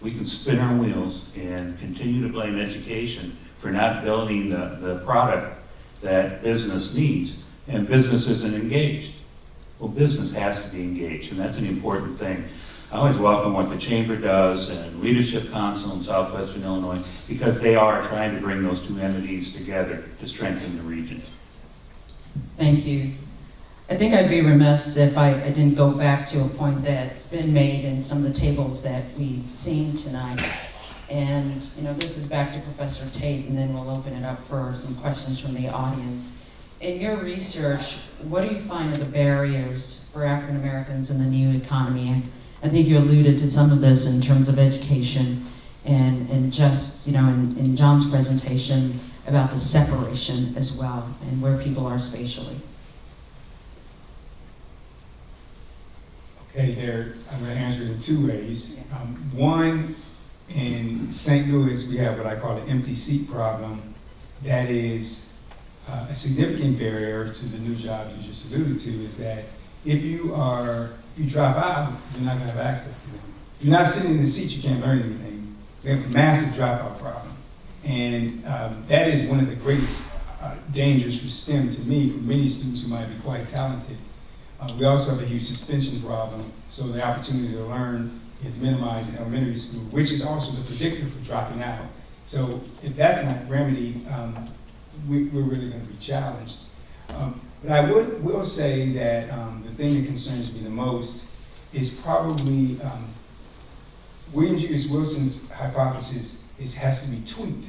we can spin our wheels and continue to blame education for not building the product that business needs, and business isn't engaged. Well, business has to be engaged, and that's an important thing. I always welcome what the Chamber does and Leadership Council in Southwestern Illinois, because they are trying to bring those two entities together to strengthen the region. Thank you. I think I'd be remiss if I didn't go back to a point that's been made in some of the tables that we've seen tonight. And, you know, this is back to Professor Tate, and then we'll open it up for some questions from the audience. In your research, what do you find are the barriers for African Americans in the new economy? I think you alluded to some of this in terms of education and just, you know, in John's presentation about the separation as well and where people are spatially. Okay, I'm going to answer it in two ways. One, in St. Louis, we have what I call an empty seat problem. That is a significant barrier to the new jobs you just alluded to, is that if you drop out, you're not going to have access to them. If you're not sitting in the seat, you can't learn anything. We have a massive dropout problem. And that is one of the greatest dangers for STEM to me, for many students who might be quite talented. We also have a huge suspension problem, so the opportunity to learn is minimized in elementary school, which is also the predictor for dropping out. So if that's not remedied, we're really going to be challenged. But I will say that the thing that concerns me the most is probably William G. Wilson's hypothesis has to be tweaked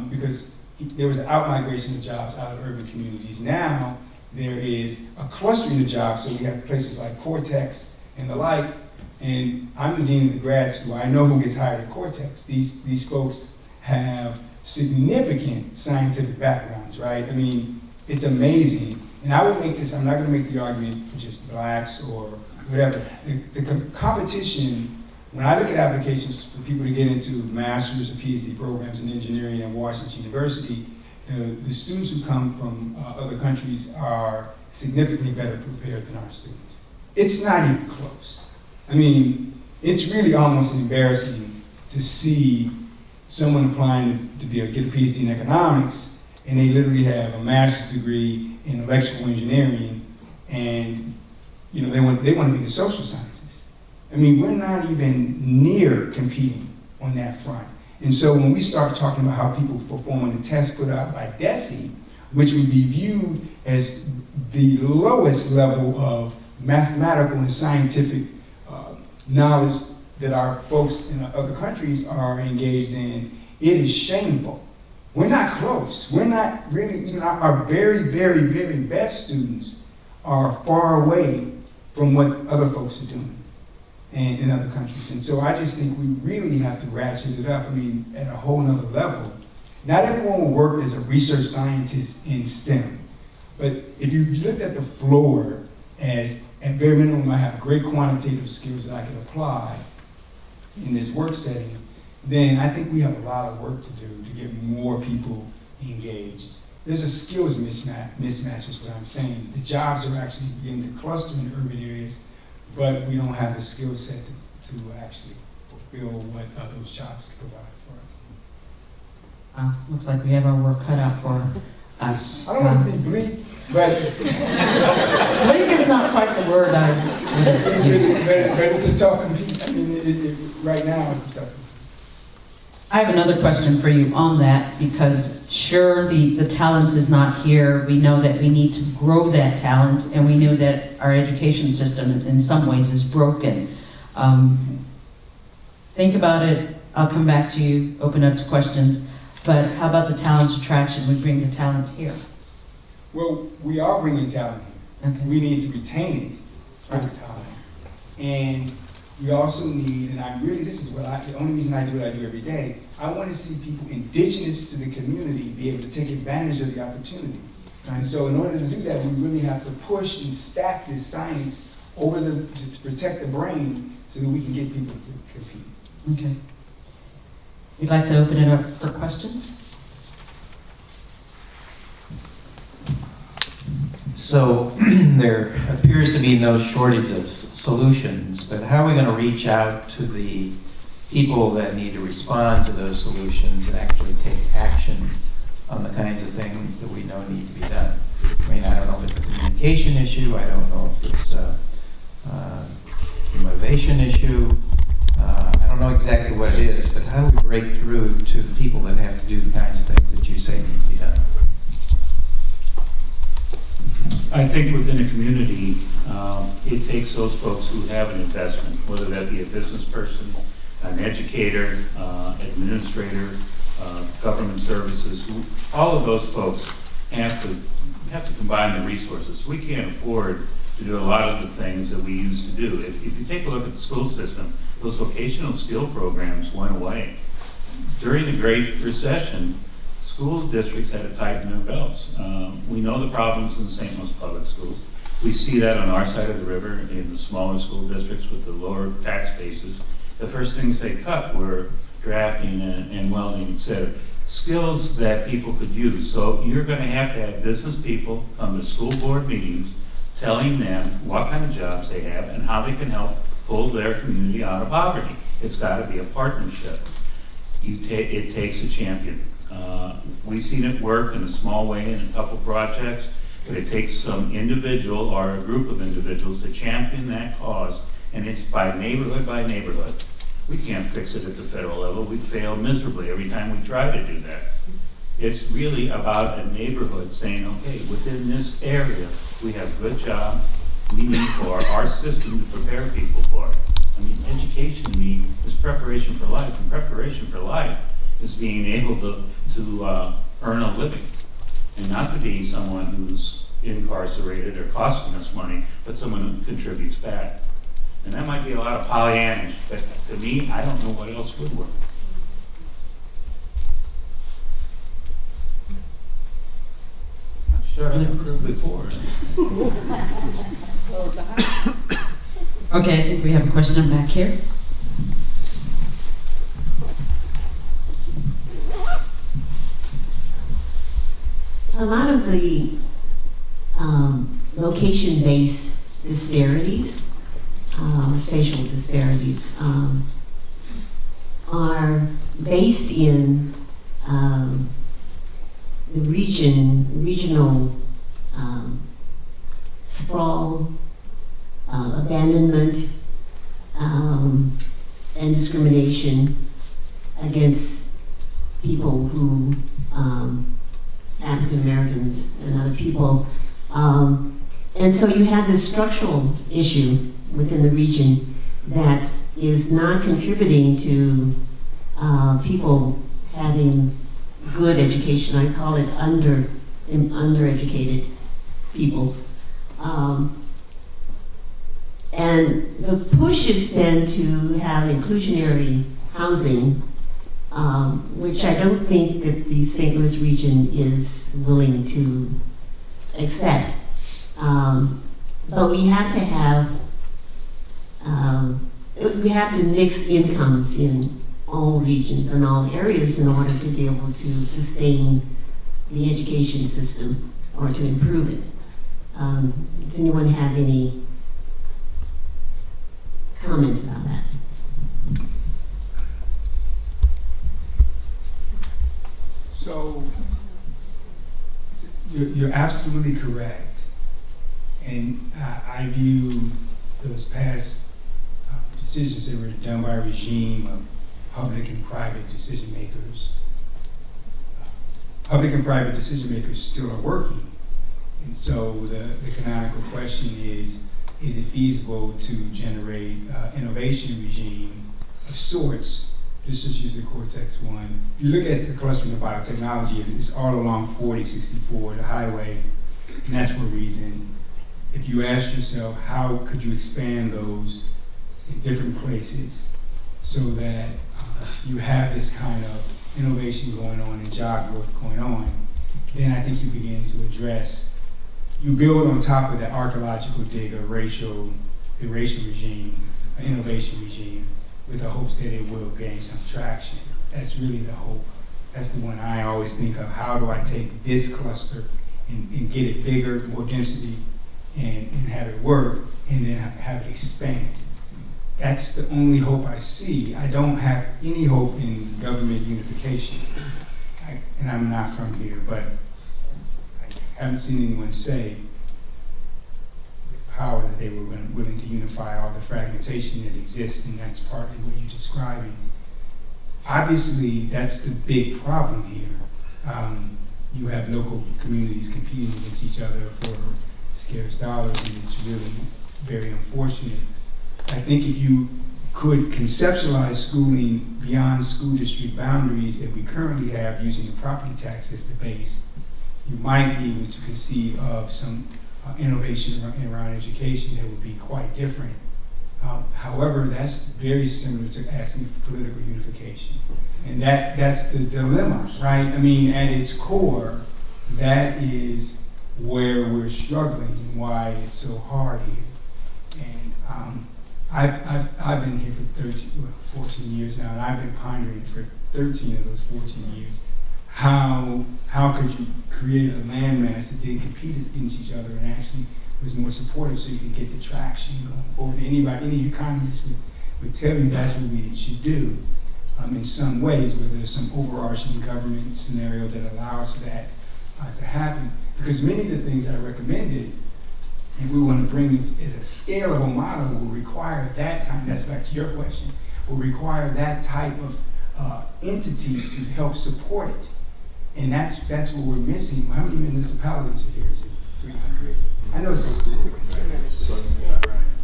because there was an out-migration of jobs out of urban communities. Now there is a clustering of jobs, so we have places like Cortex and the like, and I'm the dean of the grad school. I know who gets hired at Cortex. These folks have significant scientific backgrounds, right? I mean, it's amazing. And I would make this, I'm not going to make the argument for just blacks or whatever. The competition, when I look at applications for people to get into master's or PhD programs in engineering at Washington University, the students who come from other countries are significantly better prepared than our students. It's not even close. I mean, it's really almost embarrassing to see someone applying to get a PhD in economics, and they literally have a master's degree in electrical engineering, and you know they want to be in the social sciences. I mean, we're not even near competing on that front. And so when we start talking about how people perform on the test put out by DESE, which would be viewed as the lowest level of mathematical and scientific knowledge that our folks in other countries are engaged in, it is shameful. We're not close. We're not really, even our very, very, very best students are far away from what other folks are doing in other countries. And so I just think we really have to ratchet it up, I mean, at a whole nother level. Not everyone will work as a research scientist in STEM, but if you look at the floor as, at bare minimum, I have great quantitative skills that I can apply in this work setting, then I think we have a lot of work to do to get more people engaged. There's a skills mismatch is what I'm saying. The jobs are actually beginning to cluster in urban areas, but we don't have the skill set to actually fulfill what those jobs can provide for us. Looks like we have our work cut out for us. I don't want to be bleak, but Bleak is not quite the word I would use. but it's a tough compete. I mean, right now it's a tough compete. I have another question for you on that, because sure, the talent is not here. We know that we need to grow that talent, and we know that our education system in some ways is broken. Think about it. I'll come back to you, open up to questions. But how about the talent attraction? We bring the talent here. Well, we are bringing talent here. Okay. We need to retain it over time. And we also need, and I really, this is what the only reason I do what I do every day, I want to see people indigenous to the community be able to take advantage of the opportunity. Right. And so in order to do that, we really have to push and stack this science over to protect the brain so that we can get people to compete. Okay. You'd like to open it up for questions? So there appears to be no shortage of solutions, but how are we going to reach out to the people that need to respond to those solutions and actually take action on the kinds of things that we know need to be done? I mean, I don't know if it's a communication issue, I don't know if it's a motivation issue? I don't know exactly what it is, but how do we break through to the people that have to do the kinds of things that you say need to be done? I think within a community, it takes those folks who have an investment, whether that be a business person, an educator, administrator, government services, all of those folks have to combine the resources. We can't afford to do a lot of the things that we used to do. If you take a look at the school system, those vocational skill programs went away. During the Great Recession, school districts had to tighten their belts. We know the problems in the St. Louis public schools. We see that on our side of the river in the smaller school districts with the lower tax bases. The first things they cut were drafting and welding, etc. Skills that people could use. So you're going to have business people come to school board meetings telling them what kind of jobs they have and how they can help pull their community out of poverty. It's got to be a partnership. It takes a champion. We've seen it work in a small way in a couple projects, but it takes some individual or a group of individuals to champion that cause, and it's by neighborhood by neighborhood. We can't fix it at the federal level. We fail miserably every time we try to do that. It's really about a neighborhood saying, okay, within this area, we have good jobs we need for our system to prepare people for it. I mean, education to me is preparation for life, and preparation for life is being able to earn a living and not to be someone who's incarcerated or costing us money, but someone who contributes back. And that might be a lot of Pollyannish, but to me, I don't know what else would work. I'm sure I've improved before. Okay, I think we have a question back here. A lot of the location-based disparities, spatial disparities, are based in the regional sprawl, abandonment, and discrimination against people who African Americans and other people. And so you have this structural issue within the region that is not contributing to people having good education. I call it undereducated people. And the push is then to have inclusionary housing, which I don't think that the St. Louis region is willing to accept. But we have to mix incomes in all regions and all areas in order to be able to sustain the education system or to improve it. Does anyone have any comments about that? So you're absolutely correct. And I view those past decisions that were done by a regime of public and private decision makers. Public and private decision makers still are working. And so the canonical question is it feasible to generate innovation regime of sorts? Let's just use the Cortex one. If you look at the clustering of biotechnology, it's all along 4064, the highway, and that's for a reason. If you ask yourself, how could you expand those in different places so that you have this kind of innovation going on and job growth going on, then I think you begin to address, you build on top of that archaeological dig of the racial regime, an innovation regime, with the hopes that it will gain some traction. That's really the hope. That's the one I always think of. How do I take this cluster and get it bigger, more density, and have it work, and then have it expand? That's the only hope I see. I don't have any hope in government unification. And I'm not from here, but I haven't seen anyone say power, that they were willing to unify all the fragmentation that exists, and that's partly what you're describing. Obviously, that's the big problem here. You have local communities competing against each other for scarce dollars, and it's really very unfortunate. I think if you could conceptualize schooling beyond school district boundaries that we currently have using the property tax as the base, you might be able to conceive of some innovation around education that would be quite different. However, that's very similar to asking for political unification. And that's the dilemma, right? I mean, at its core, that is where we're struggling and why it's so hard here. And I've been here for 14 years now, and I've been pondering for 13 of those 14 years how could you create a landmass that didn't compete against each other and actually was more supportive so you could get the traction going forward. Any economist would tell you that's what we should do in some ways, where there's some overarching government scenario that allows that to happen. Because many of the things I recommended, and we want to bring it as a scalable model, will require that kind, that's back to your question, will require that type of entity to help support it. And that's what we're missing. How many municipalities are here? Is it 300? I know it's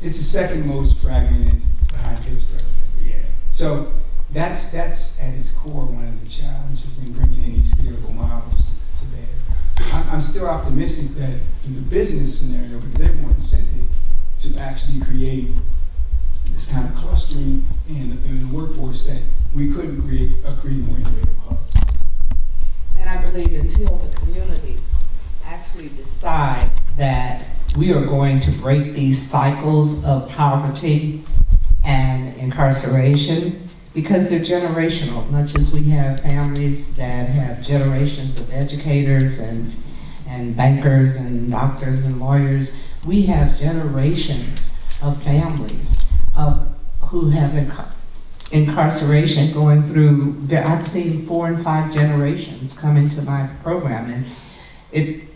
the second most fragmented behind Pittsburgh. Yeah. So that's at its core one of the challenges in bringing any scalable models to bear. I'm still optimistic that in the business scenario, because there's more incentive to actually create this kind of clustering in the workforce, that we couldn't create more innovative hubs. And I believe until the community actually decides that we are going to break these cycles of poverty and incarceration, because they're generational. Much as we have families that have generations of educators and bankers and doctors and lawyers, we have generations of families who have incarceration going through. I've seen 4 and 5 generations come into my program, and it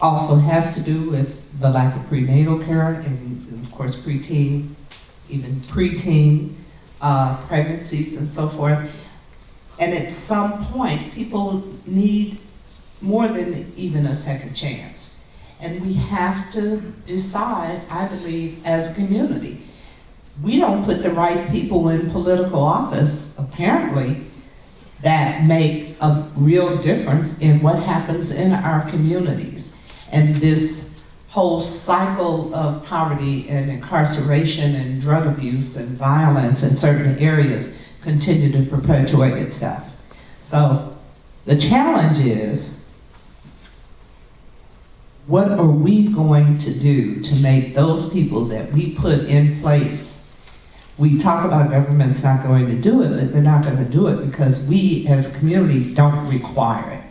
also has to do with the lack of prenatal care and of course preteen, even preteen pregnancies and so forth. And at some point, people need more than even a second chance. And we have to decide, I believe, as a community. We don't put the right people in political office, apparently, that make a real difference in what happens in our communities. And this whole cycle of poverty and incarceration and drug abuse and violence in certain areas continue to perpetuate itself. So the challenge is, what are we going to do to make those people that we put in place? We talk about government's not going to do it, but they're not going to do it because we as a community don't require it.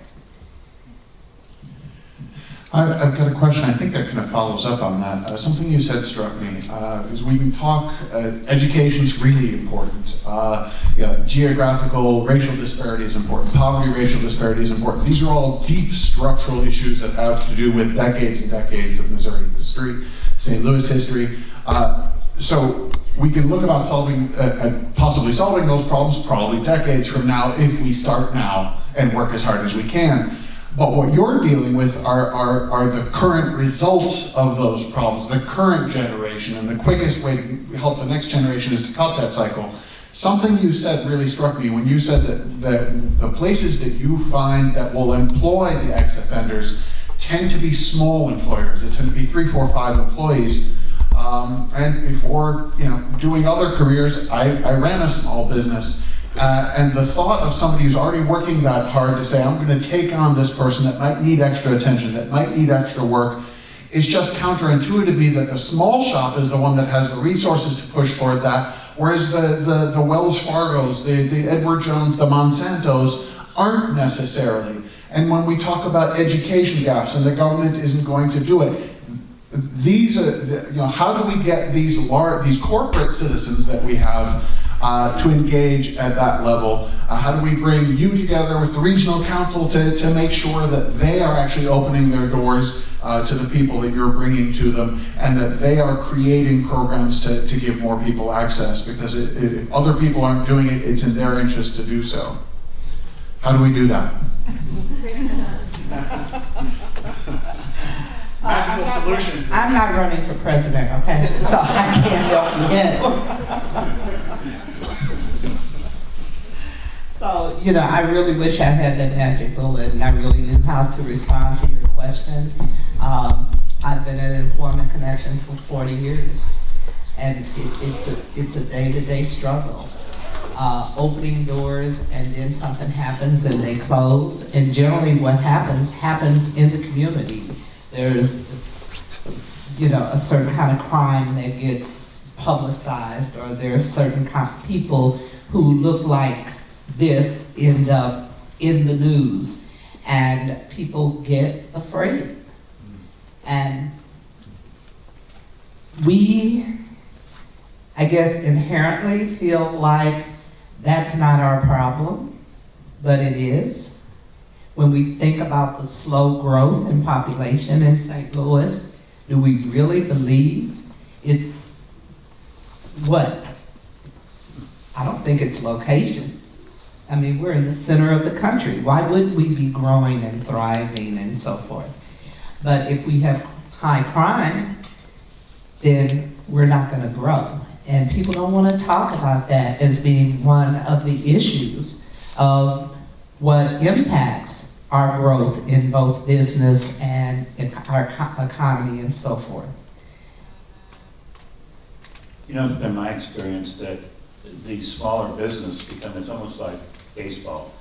I've got a question, I think that kind of follows up on that. Something you said struck me, because we can talk, education's really important. Geographical, racial disparity is important. Poverty, racial disparity is important. These are all deep structural issues that have to do with decades and decades of Missouri history, St. Louis history. So we can look about possibly solving those problems probably decades from now if we start now and work as hard as we can. But what you're dealing with are the current results of those problems, the current generation, and the quickest way to help the next generation is to cut that cycle. Something you said really struck me when you said that the places that you find that will employ the ex-offenders tend to be small employers. They tend to be 3, 4, 5 employees. And before doing other careers, I ran a small business. And the thought of somebody who's already working that hard to say, I'm going to take on this person that might need extra attention, that might need extra work, is just counterintuitive to me that the small shop is the one that has the resources to push toward that, whereas the Wells Fargos, the Edward Jones, the Monsantos aren't necessarily. And when we talk about education gaps and the government isn't going to do it, these are, how do we get these corporate citizens that we have to engage at that level? How do we bring you together with the regional council to make sure that they are actually opening their doors to the people that you're bringing to them, and that they are creating programs to give more people access? Because if other people aren't doing it, it's in their interest to do so. How do we do that? Magical solution. I'm not running for president, okay? So I can't help you. So, you know, I really wish I had that magic bullet and I really knew how to respond to your question. I've been at Employment Connection for 40 years, and it's a day-to-day struggle. Opening doors, and then something happens and they close. And generally what happens in the community. There's, you know, a certain kind of crime that gets publicized, or there are certain kind of people who look like this end up in the news, and people get afraid. And we, I guess, inherently feel like that's not our problem, but it is. When we think about the slow growth in population in St. Louis, do we really believe it's what? I don't think it's location. I mean, we're in the center of the country. Why wouldn't we be growing and thriving and so forth? But if we have high crime, then we're not going to grow. And people don't want to talk about that as being one of the issues of what impacts our growth in both business and our economy and so forth. You know, it's been my experience that these smaller businesses become, it's almost like baseball.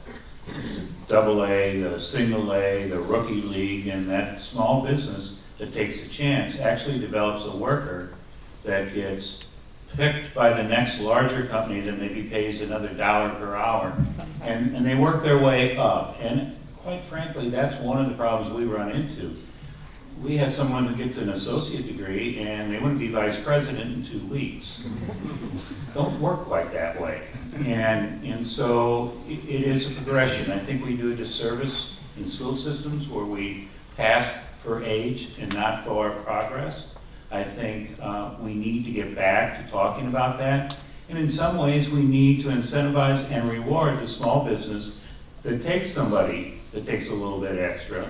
Double A, the single A, the rookie league, and that small business that takes a chance actually develops a worker that gets picked by the next larger company that maybe pays another $1 per hour. And they work their way up. And quite frankly, that's one of the problems we run into. We have someone who gets an associate degree and they want to be vice president in 2 weeks. Don't work quite that way. And so it is a progression. I think we do a disservice in school systems where we pass for age and not for progress. I think we need to get back to talking about that. And in some ways, we need to incentivize and reward the small business that takes somebody that takes a little bit extra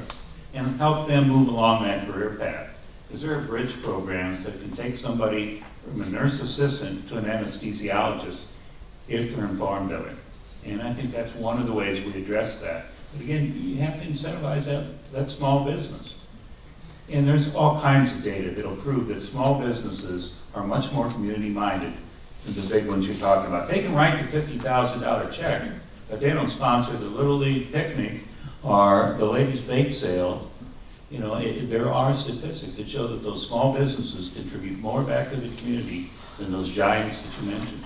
and help them move along that career path. Because there are bridge programs that can take somebody from a nurse assistant to an anesthesiologist if they're informed of it. And I think that's one of the ways we address that. But again, you have to incentivize that small business. And there's all kinds of data that'll prove that small businesses are much more community-minded than the big ones you're talking about. They can write the $50,000 check, but they don't sponsor the Little League picnic or the ladies' bake sale. You know, there are statistics that show that those small businesses contribute more back to the community than those giants that you mentioned.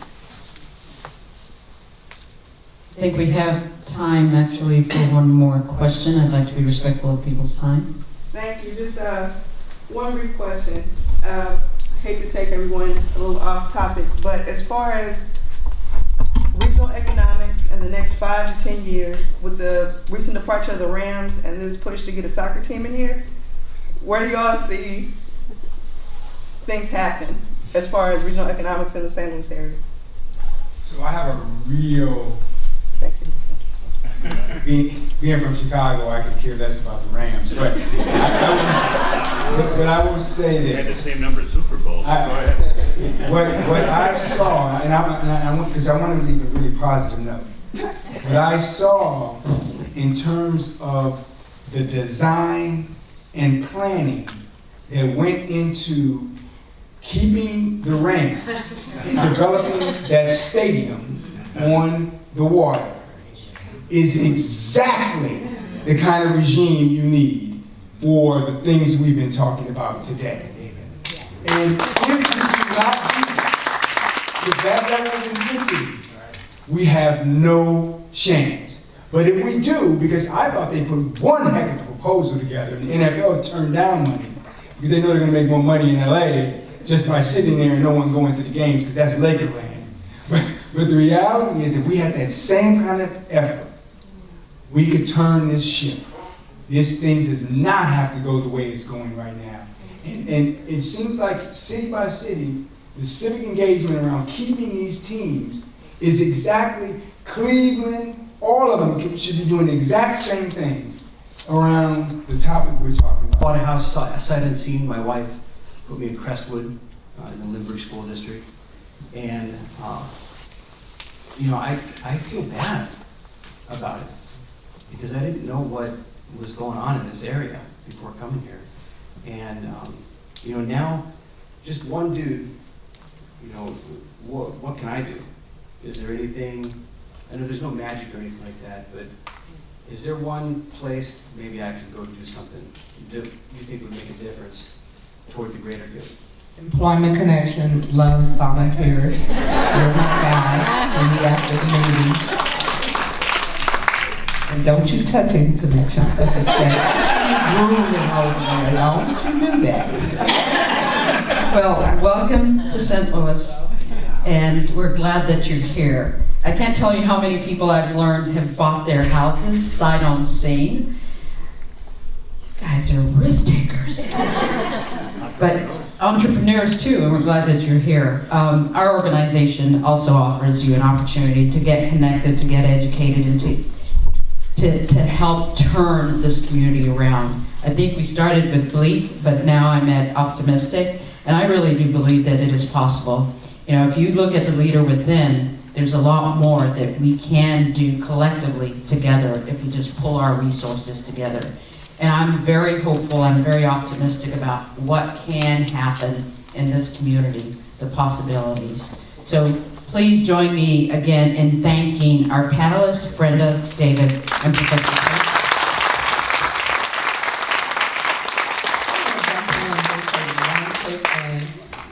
I think we have time actually for one more question. I'd like to be respectful of people's time. Thank you. Just one brief question. I hate to take everyone a little off topic, but as far as regional economics in the next 5 to 10 years, with the recent departure of the Rams and this push to get a soccer team in here, where do y'all see things happen as far as regional economics in the St. Louis area? So I have a real, being from Chicago, I could care less about the Rams, but I will say They had the this. same number of Super Bowls. Go ahead. What I saw, and I want to leave a really positive note. What I saw in terms of the design and planning that went into keeping the Rams and developing that stadium on the water is exactly the kind of regime you need for the things we've been talking about today. And if we do not do that, with that level of intensity, we have no chance. But if we do, because I thought they put one heck of a proposal together, and the NFL turned down money, because they know they're going to make more money in LA just by sitting there and no one going to the games, because that's Laker land. But the reality is, if we had that same kind of effort, we could turn this ship. This thing does not have to go the way it's going right now. And it seems like city by city, the civic engagement around keeping these teams is exactly Cleveland, all of them should be doing the exact same thing around the topic we're talking about. Bought a house sight unseen. My wife put me in Crestwood in the Lindbergh School District. And, you know, I feel bad about it because I didn't know what was going on in this area before coming here. And, you know, now just one dude, you know, what can I do? Is there anything, I know there's no magic or anything like that, but is there one place maybe I could go do something that you think would make a difference toward the greater good? Employment Connection loves volunteers. You're my guy, send me after the meeting. And don't you touch any connections, because it's that ruling over there. Don't you do that. Well, welcome to St. Louis, and we're glad that you're here. I can't tell you how many people I've learned have bought their houses sight unseen. You guys are risk takers. But entrepreneurs too, and we're glad that you're here. Our organization also offers you an opportunity to get connected, to get educated, and to help turn this community around. I think we started with bleak, but now I'm at optimistic, and I really do believe that it is possible. You know, if you look at the leader within, there's a lot more that we can do collectively together if we just pull our resources together. And I'm very hopeful, I'm very optimistic about what can happen in this community, the possibilities. So please join me again in thanking our panelists, Brenda, David, and Professor Posey.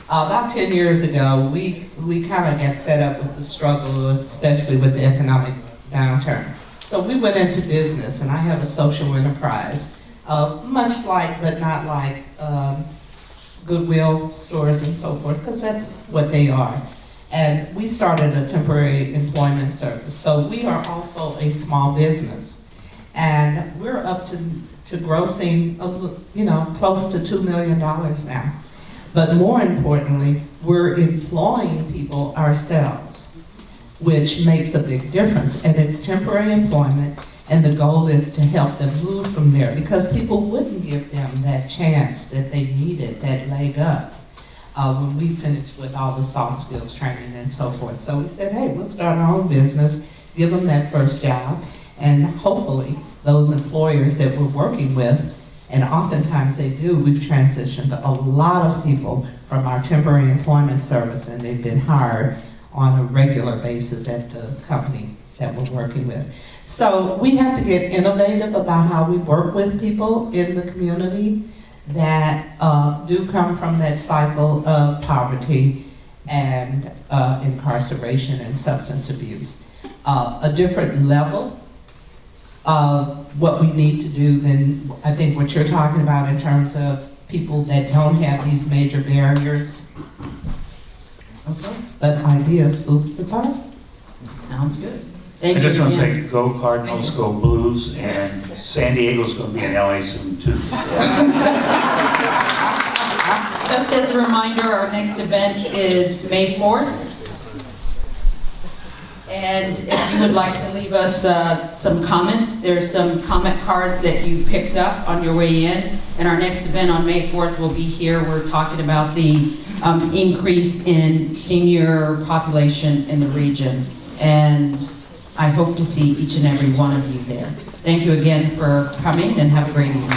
About 10 years ago, we kind of got fed up with the struggle, especially with the economic downturn. So we went into business, and I have a social enterprise, much like, but not like, Goodwill stores and so forth, because that's what they are. And we started a temporary employment service. So we are also a small business. And we're up to grossing, you know, close to $2 million now. But more importantly, we're employing people ourselves, which makes a big difference. And it's temporary employment, and the goal is to help them move from there, because people wouldn't give them that chance that they needed, that leg up, when we finished with all the soft skills training and so forth. So we said, hey, we'll start our own business, give them that first job, and hopefully those employers that we're working with, and oftentimes they do, we've transitioned a lot of people from our temporary employment service, and they've been hired on a regular basis at the company that we're working with. So we have to get innovative about how we work with people in the community that do come from that cycle of poverty and incarceration and substance abuse. A different level of what we need to do than I think what you're talking about in terms of people that don't have these major barriers. Okay, but ideas, food for thought. Sounds good. I just want to say, go Cardinals, go Blues, and San Diego's going to be in LA soon too. Just as a reminder, our next event is May 4th. And if you would like to leave us some comments, there's some comment cards that you picked up on your way in. And our next event on May 4th will be here. We're talking about the increase in senior population in the region. And I hope to see each and every one of you there. Thank you again for coming, and have a great evening.